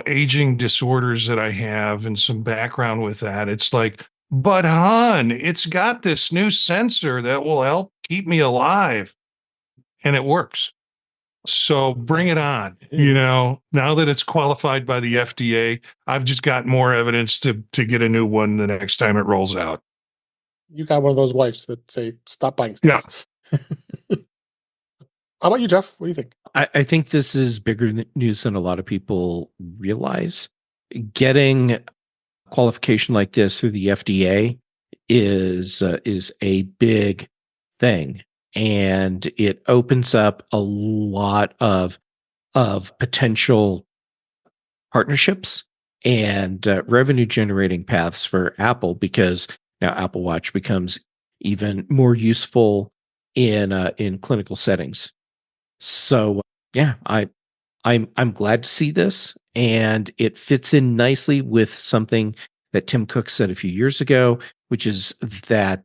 aging disorders that I have and some background with that, it's like, but hon, it's got this new sensor that will help keep me alive. And it works. So bring it on. Now that it's qualified by the FDA, I've just got more evidence to get a new one the next time it rolls out. You got one of those wives that say, stop buying stuff. Yeah. How about you, Jeff? What do you think? I think this is bigger news than a lot of people realize. Getting qualification like this through the FDA is a big thing, and it opens up a lot of potential partnerships and revenue generating paths for Apple, because now Apple Watch becomes even more useful in clinical settings. So yeah, I'm glad to see this, and it fits in nicely with something that Tim Cook said a few years ago, which is that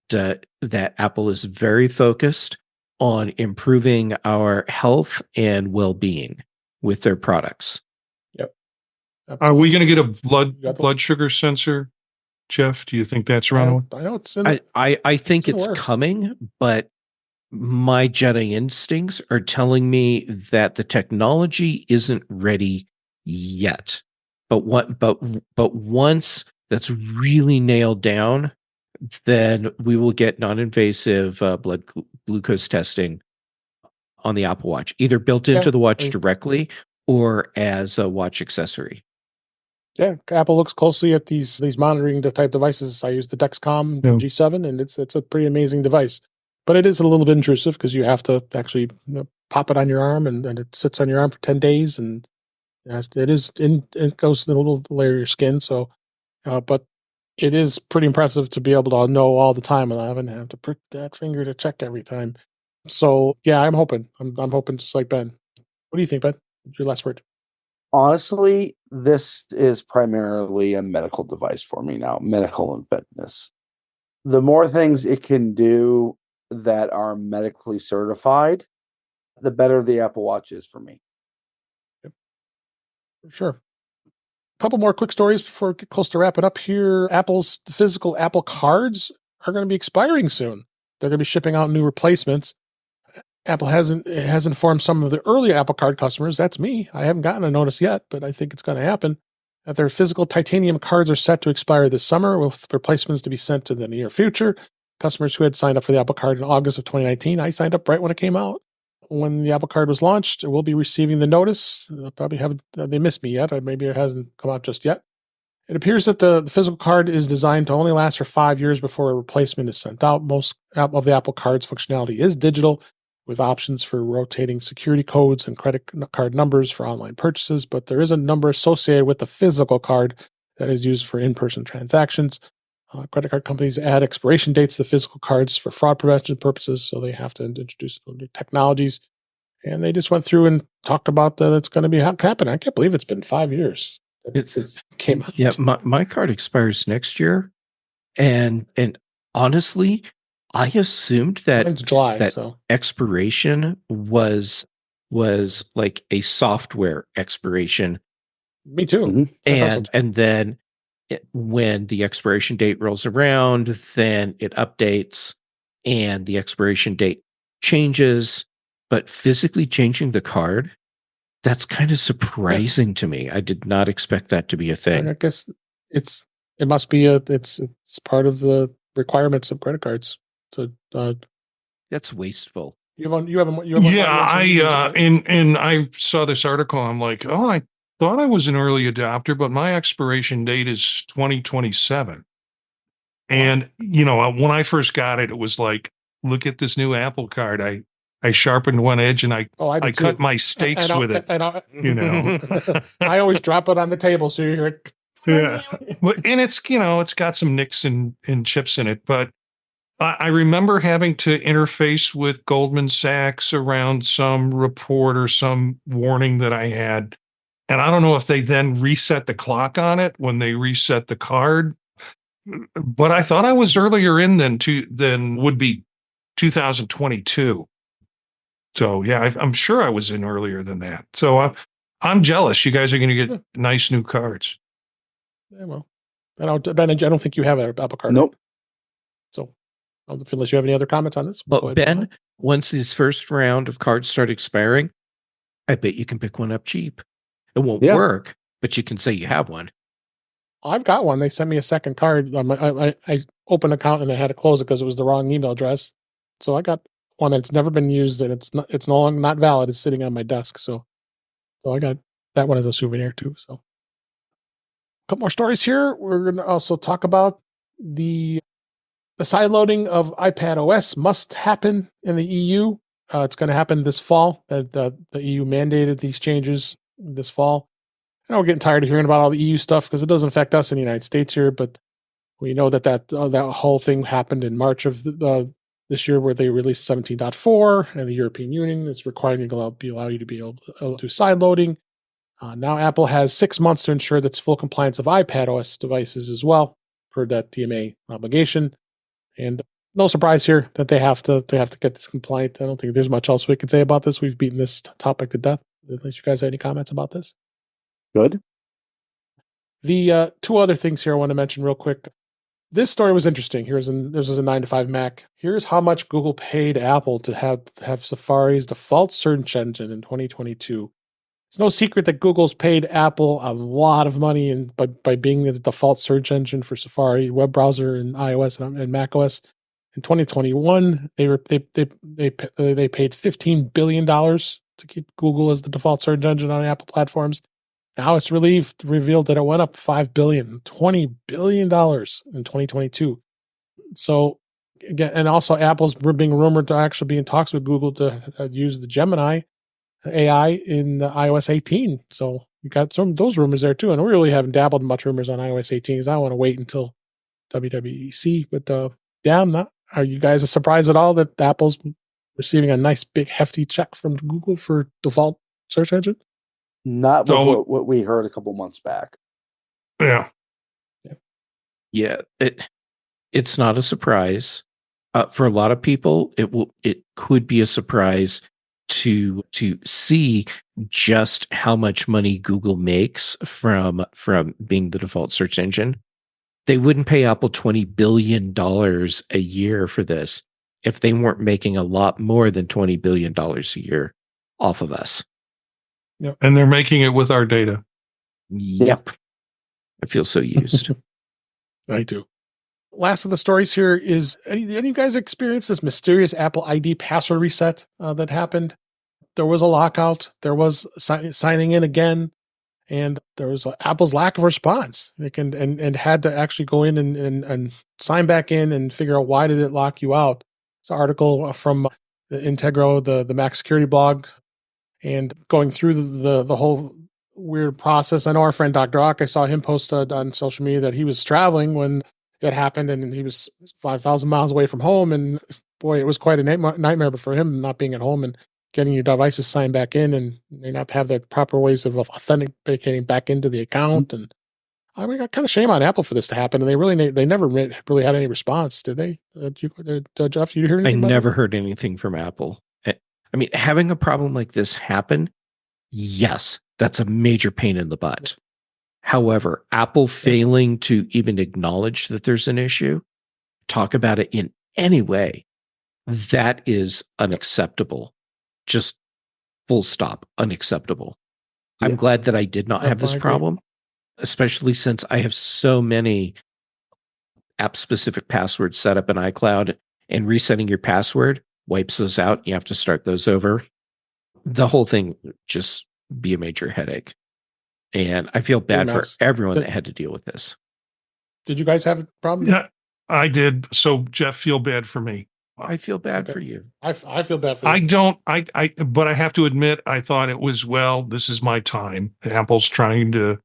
Apple is very focused on improving our health and well-being with their products. Yep. Are we going to get a blood sugar sensor, Jeff? Do you think that's around? I know it's. I think it's coming, but my Jedi instincts are telling me that the technology isn't ready yet. But once that's really nailed down, then we will get non-invasive blood glucose testing on the Apple Watch, either built into the watch directly or as a watch accessory. Yeah, Apple looks closely at these monitoring type devices. I use the Dexcom G7, and it's a pretty amazing device. But it is a little bit intrusive because you have to actually pop it on your arm, and it sits on your arm for 10 days, and it goes in a little layer of your skin. So, but it is pretty impressive to be able to know all the time, and I haven't have to prick that finger to check every time. So yeah, I'm hoping just like Ben. What do you think, Ben? What's your last word? Honestly, this is primarily a medical device for me now, medical and fitness. The more things it can do that are medically certified, the better the Apple Watch is for me. Sure. A couple more quick stories before we get close to wrapping up here. Apple's physical Apple cards are going to be expiring soon. They're going to be shipping out new replacements. Apple has informed some of the early Apple Card customers, that's me, I haven't gotten a notice yet, but I think it's going to happen, that their physical titanium cards are set to expire this summer, with replacements to be sent in the near future. Customers who had signed up for the Apple Card in August of 2019, I signed up right when it came out. When the Apple Card was launched, we'll be receiving the notice. They'll probably haven't, they missed me yet, or maybe it hasn't come out just yet. It appears that the physical card is designed to only last for 5 years before a replacement is sent out. Most of the Apple Card's functionality is digital, with options for rotating security codes and credit card numbers for online purchases, but there is a number associated with the physical card that is used for in-person transactions. Credit card companies add expiration dates to the physical cards for fraud prevention purposes, so they have to introduce new technologies. And they just went through and talked about that it's going to be happening. I can't believe it's been 5 years. It came out. Yeah, my card expires next year, and honestly, I assumed that Mine's July, that so expiration was like a software expiration, me too. Mhm. and then when the expiration date rolls around, then it updates and the expiration date changes. But physically changing the card, that's kind of surprising to me. I did not expect that to be a thing. I guess it must be it's part of the requirements of credit cards. So That's wasteful. you have one. Yeah, and I saw this article. I'm like, oh, I thought I was an early adopter, but my expiration date is 2027. And when I first got it, it was like, look at this new Apple Card. I sharpened one edge and I cut my steaks with it. I always drop it on the table so you hear it. Yeah, and it's got some nicks and chips in it, but I remember having to interface with Goldman Sachs around some report or some warning that I had. And I don't know if they then reset the clock on it when they reset the card, but I thought I was earlier in than would be 2022. So yeah, I'm sure I was in earlier than that. So I'm jealous. You guys are going to get nice new cards. Yeah, well, Ben, I don't think you have an Apple Card. Nope. So unless you have any other comments on this. Well, Ben, once this first round of cards start expiring, I bet you can pick one up cheap. It won't work, but you can say you have one. I've got one. They sent me a second card. I opened an account and I had to close it because it was the wrong email address. So I got one that's never been used and it's no longer not valid. It's sitting on my desk. So I got that one as a souvenir too. So a couple more stories here. We're going to also talk about the side loading of iPadOS must happen in the EU. It's going to happen this fall. The EU mandated these changes this fall. I know we're getting tired of hearing about all the EU stuff because it doesn't affect us in the United States here, but we know that whole thing happened in March of this year where they released 17.4 and the European Union is requiring to allow you to be able to do side loading. Now Apple has 6 months to ensure that's full compliance of iPadOS devices as well per that DMA obligation. And no surprise here that they have to get this compliant. I don't think there's much else we can say about this. We've beaten this topic to death. Unless you guys have any comments about this. Good. The two other things here I want to mention real quick. This story was interesting. This was a 9to5 Mac. Here's how much Google paid Apple to have Safari's default search engine in 2022. It's no secret that Google's paid Apple a lot of money by being the default search engine for Safari web browser and iOS and macOS. In 2021, they paid $15 billion to keep Google as the default search engine on Apple platforms. Now it's revealed that it went up $5 billion, $20 billion in 2022. So again, and also Apple's being rumored to actually be in talks with Google to use the Gemini AI in iOS 18. So you got some of those rumors there too. And we really haven't dabbled in much rumors on iOS 18 because I want to wait until WWDC. But are you guys surprised at all that Apple's receiving a nice big hefty check from Google for default search engine? Not with what we heard a couple months back. Yeah. Yeah. It's not a surprise. For a lot of people, it could be a surprise to see just how much money Google makes from being the default search engine. They wouldn't pay Apple $20 billion a year for this if they weren't making a lot more than $20 billion a year off of us. Yep. And they're making it with our data. Yep. I feel so used. I do. Last of the stories here is, any of you guys experienced this mysterious Apple ID password reset that happened? There was a lockout. There was signing in again. And there was Apple's lack of response. They can and had to actually go in and sign back in and figure out why did it lock you out. It's an article from the Integro, the Mac security blog, and going through the whole weird process. I know our friend Dr. Ock, I saw him post on social media that he was traveling when it happened, and he was 5,000 miles away from home. And boy, it was quite a nightmare for him not being at home and getting your devices signed back in, and may not have the proper ways of authenticating back into the account. And I mean, kind of shame on Apple for this to happen. And they never really had any response, did they? Jeff, you hear anything? I never heard anything from Apple. I mean, having a problem like this happen, yes, that's a major pain in the butt. However, Apple failing to even acknowledge that there's an issue, talk about it in any way, that is unacceptable. Just full stop, unacceptable. Yeah. I'm glad that I did not have this problem, especially since I have so many app-specific passwords set up in iCloud, and resetting your password wipes those out. You have to start those over. The whole thing just be a major headache. And I feel bad for everyone that had to deal with this. Did you guys have a problem? Yeah, I did. So Jeff, feel bad for me. I feel bad for you. I feel bad for you. I don't, but I have to admit, I thought it was, well, this is my time. Apple's trying to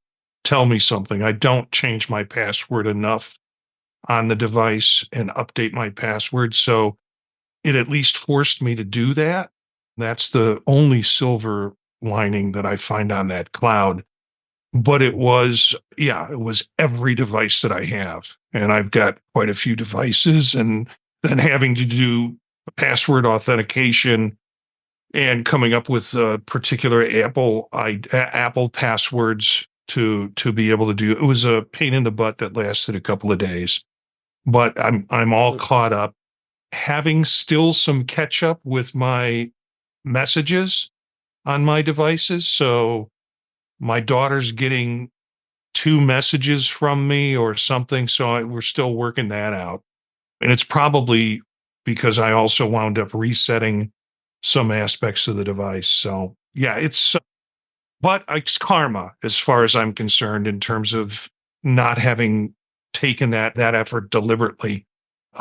tell me something. I don't change my password enough on the device and update my password. So it at least forced me to do that. That's the only silver lining that I find on that cloud. But it was every device that I have. And I've got quite a few devices, and then having to do password authentication and coming up with particular Apple passwords to be able to do it was a pain in the butt that lasted a couple of days. But I'm all caught up, having still some catch up with my messages on my devices. So my daughter's getting 2 messages from me or something. So we're still working that out. And it's probably because I also wound up resetting some aspects of the device. So yeah, but it's karma as far as I'm concerned in terms of not having taken that effort deliberately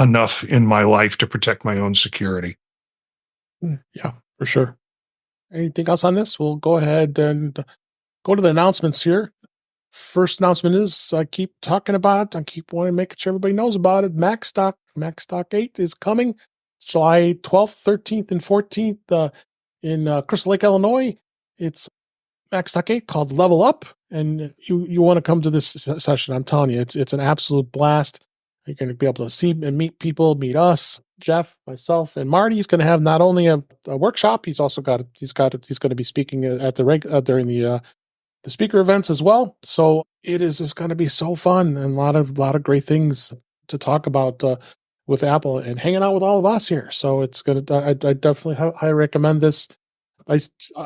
enough in my life to protect my own security. Yeah, for sure. Anything else on this? We'll go ahead and go to the announcements here. First announcement is, I keep talking about it. I keep wanting to make sure everybody knows about it. Macstock 8 is coming July 12th, 13th, and 14th in Crystal Lake, Illinois. It's Macstock 8 called Level Up, and you want to come to this session. I'm telling you, it's an absolute blast. You're going to be able to see and meet people, meet us, Jeff, myself, and Marty. He's going to have not only a workshop, he's also going to be speaking at during the speaker events as well. So it is just going to be so fun, and a lot of great things to talk about with Apple and hanging out with all of us here. So it's going to, I definitely highly recommend this.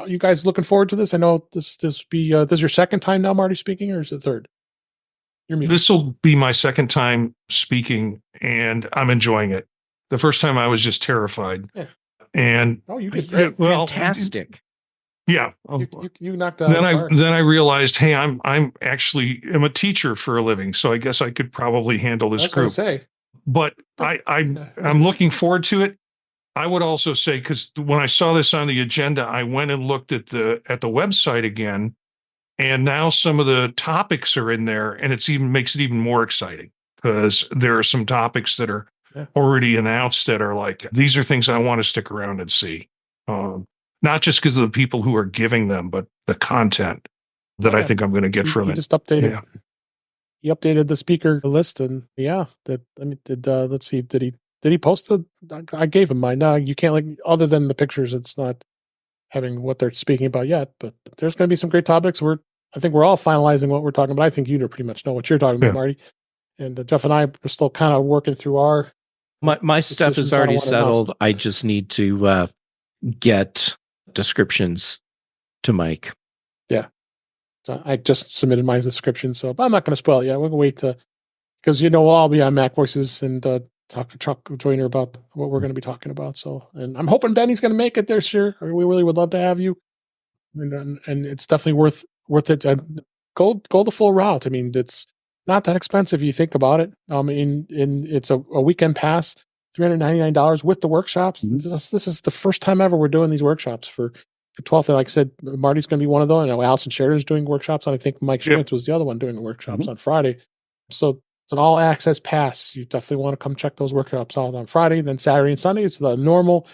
You guys looking forward to this? I know this is your second time now, Marty, speaking, or is it third? This will be my second time speaking, and I'm enjoying it. The first time I was just terrified. Yeah. And you did great. Fantastic. Yeah. You knocked out. Then I realized, hey, I'm a teacher for a living, so I guess I could probably handle this group. But I'm looking forward to it. I would also say, because when I saw this on the agenda, I went and looked at the website again, and now some of the topics are in there, and makes it even more exciting because there are some topics that are already announced that are like, these are things I want to stick around and see. Not just because of the people who are giving them, but the content that I think I'm going to get from it. Just updated. Yeah. He updated the speaker list, and let's see, did he did he post the? I gave him mine. No, you can't like other than the pictures. It's not having what they're speaking about yet. But there's going to be some great topics. I think we're all finalizing what we're talking about. I think you pretty much know what you're talking about, Marty. And Jeff and I are still kind of working through our. My stuff is already settled. I just need to get descriptions to Mike. Yeah. So I just submitted my description, so but I'm not going to spoil it yet. We'll wait because we'll all be on Mac Voices and talk to Chuck Joyner about what we're going to be talking about. So, and I'm hoping Benny's going to make it this year. We really would love to have you, and it's definitely worth it. Go the full route. I mean, it's not that expensive if you think about it. It's a weekend pass, $399 with the workshops. Mm-hmm. This is the first time ever we're doing these workshops for 12th. Like I said, Marty's going to be one of those. I know Allison Sheridan's doing workshops, and I think Mike Schmitz was the other one doing workshops on Friday. So it's an all access pass. You definitely want to come check those workshops out on Friday. Then Saturday and Sunday, it's the normal,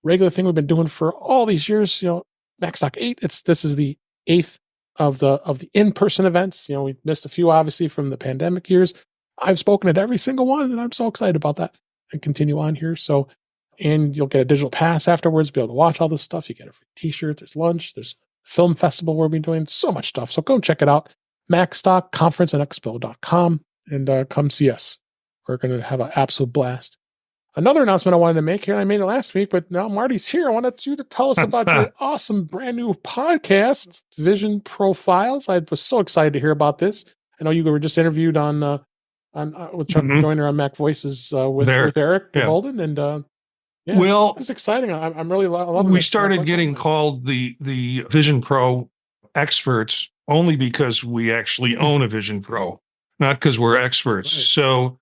regular thing we've been doing for all these years. MacStock 8. This is the 8th of the in-person events. We missed a few obviously from the pandemic years. I've spoken at every single one, and I'm so excited about that and continue on here. So, and you'll get a digital pass afterwards, be able to watch all this stuff. You get a free t-shirt, there's lunch, there's film festival where we'll be doing so much stuff. So go and check it out. MacStockConferenceandExpo.com and come see us. We're going to have an absolute blast. Another announcement I wanted to make here, and I made it last week, but now Marty's here. I wanted you to tell us about your awesome brand new podcast, Vision Profiles. I was so excited to hear about this. I know you were just interviewed on with Chuck Joyner on Mac Voices with Eric Holden, and well, it's exciting. I'm really loving it. We started getting called the Vision Pro experts only because we actually own a Vision Pro, not because we're experts. Right. So,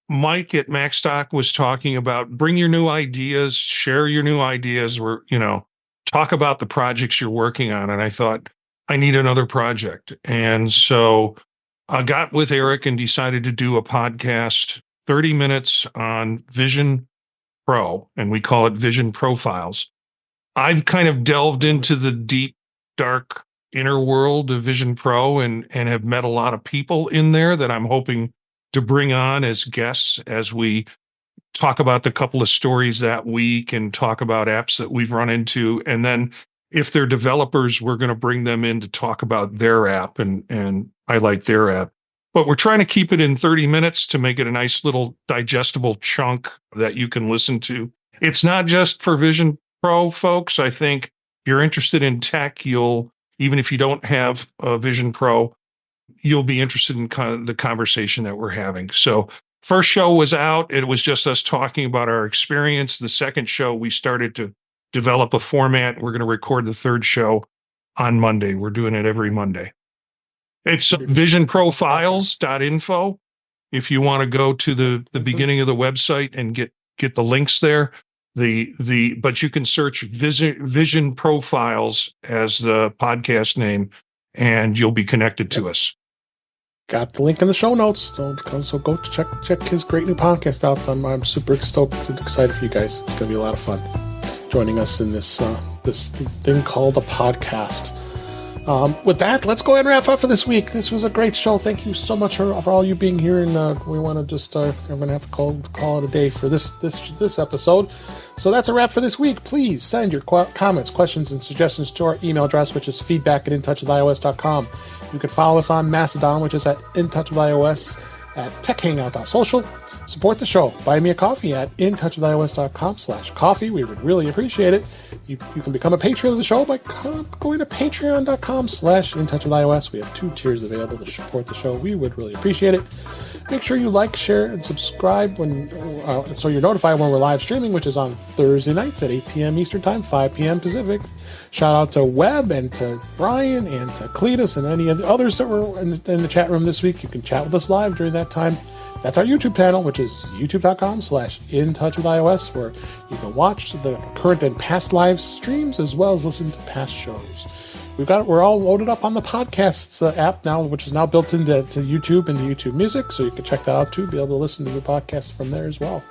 Mike at MacStock was talking about bring your new ideas, share your new ideas, talk about the projects you're working on. And I thought, I need another project. And so I got with Eric and decided to do a podcast, 30 minutes on Vision Pro, and we call it Vision Profiles. I've kind of delved into the deep, dark inner world of Vision Pro and have met a lot of people in there that I'm hoping to bring on as guests as we talk about the couple of stories that week and talk about apps that we've run into. And then if they're developers, we're going to bring them in to talk about their app and highlight their app. But we're trying to keep it in 30 minutes to make it a nice little digestible chunk that you can listen to. It's not just for Vision Pro folks. I think if you're interested in tech, even if you don't have a Vision Pro, you'll be interested in kind of the conversation that we're having. So first show was out. It was just us talking about our experience. The second show, we started to develop a format. We're going to record the third show on Monday. We're doing it every Monday. It's visionprofiles.info. If you want to go to the beginning of the website and get the links there, but you can search Vision Profiles as the podcast name, and you'll be connected to us. Got the link in the show notes. So go check his great new podcast out. I'm super stoked and excited for you guys. It's going to be a lot of fun joining us in this thing called a podcast. With that, let's go ahead and wrap up for this week. This was a great show. Thank you so much for all you being here. And we want to just I'm going to have to call it a day for this episode. So that's a wrap for this week. Please send your comments, questions, and suggestions to our email address, which is feedback@intouchwithios.com. You can follow us on Mastadon, which is at intouchwithios, at techhangout.social. Support the show. Buy me a coffee at intouchwithios.com/coffee. We would really appreciate it. You can become a patron of the show by going to patreon.com/intouchwithios. We have 2 tiers available to support the show. We would really appreciate it. Make sure you like, share, and subscribe so you're notified when we're live streaming, which is on Thursday nights at 8 p.m. Eastern Time, 5 p.m. Pacific. Shout out to Webb and to Brian and to Cletus and any of the others that were in the chat room this week. You can chat with us live during that time. That's our YouTube channel, which is youtube.com/intouchwithios, where you can watch the current and past live streams as well as listen to past shows. We're all loaded up on the podcasts app now, which is now built into YouTube and the YouTube Music, so you can check that out too. Be able to listen to the podcast from there as well.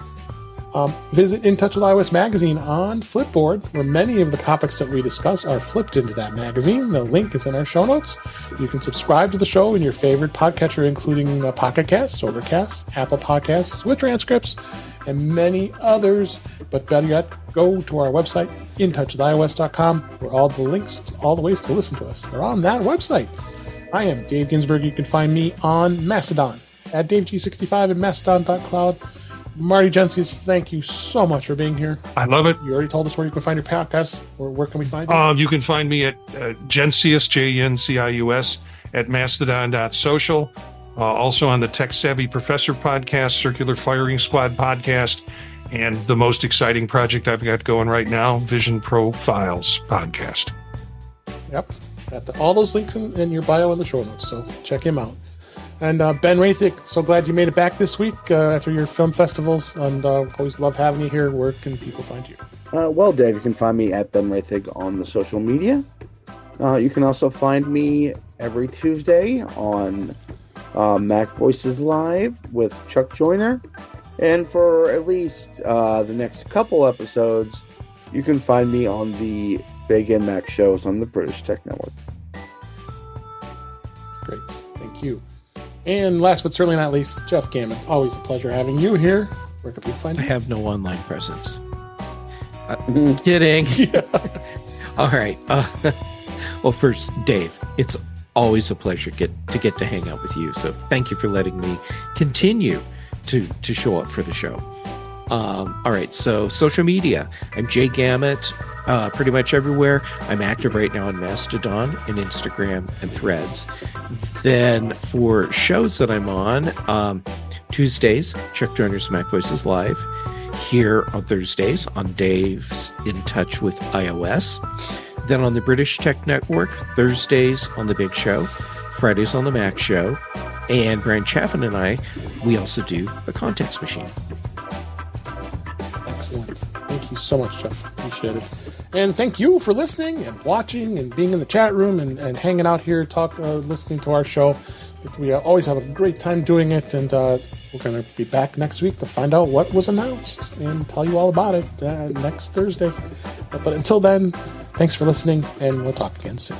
Visit In Touch with iOS magazine on Flipboard, where many of the topics that we discuss are flipped into that magazine. The link is in our show notes. You can subscribe to the show in your favorite podcatcher, including Pocket Casts, Overcast, Apple Podcasts with transcripts, and many others. But better yet, go to our website, intouchwithios.com, where all the links, all the ways to listen to us are on that website. I am Dave Ginsburg. You can find me on Mastodon at DaveG65 and Mastodon.cloud. Marty Jencius, thank you so much for being here. I love it. You already told us where you can find your podcasts. Where can we find you? You can find me at Jencius, Jencius, at Mastodon.social. Also on the Tech Savvy Professor podcast, Circular Firing Squad podcast, and the most exciting project I've got going right now, Vision Profiles podcast. Yep. Got all those links in your bio in the show notes, so check him out. And Ben Roethg, so glad you made it back this week after your film festivals, and always love having you here. Where can people find you? Well, Dave, you can find me at Ben Roethg on the social media. You can also find me every Tuesday on Mac Voices Live with Chuck Joyner. And for at least the next couple episodes, you can find me on the Big and Mac shows on the British Tech Network. Great. Thank you. And last but certainly not least, Jeff Gamet. Always a pleasure having you here. Where can people find you? I have no online presence. Kidding. Yeah. All right. Well, first, Dave, it's always a pleasure to get to hang out with you. So thank you for letting me continue to show up for the show. All right. So social media. I'm Jay Gamet, pretty much everywhere. I'm active right now on Mastodon and Instagram and Threads. Then for shows that I'm on, Tuesdays, Chuck Joyner's Mac Voices Live. Here on Thursdays on Dave's In Touch with iOS. Then on the British Tech Network, Thursdays on The Big Show, Fridays on The Mac Show, and Brian Chaffin and I, we also do The Context Machine. Excellent. Thank you so much, Jeff. Appreciate it. And thank you for listening and watching and being in the chat room and hanging out here, listening to our show. We always have a great time doing it, and we're going to be back next week to find out what was announced and tell you all about it next Thursday. But until then, thanks for listening, and we'll talk again soon.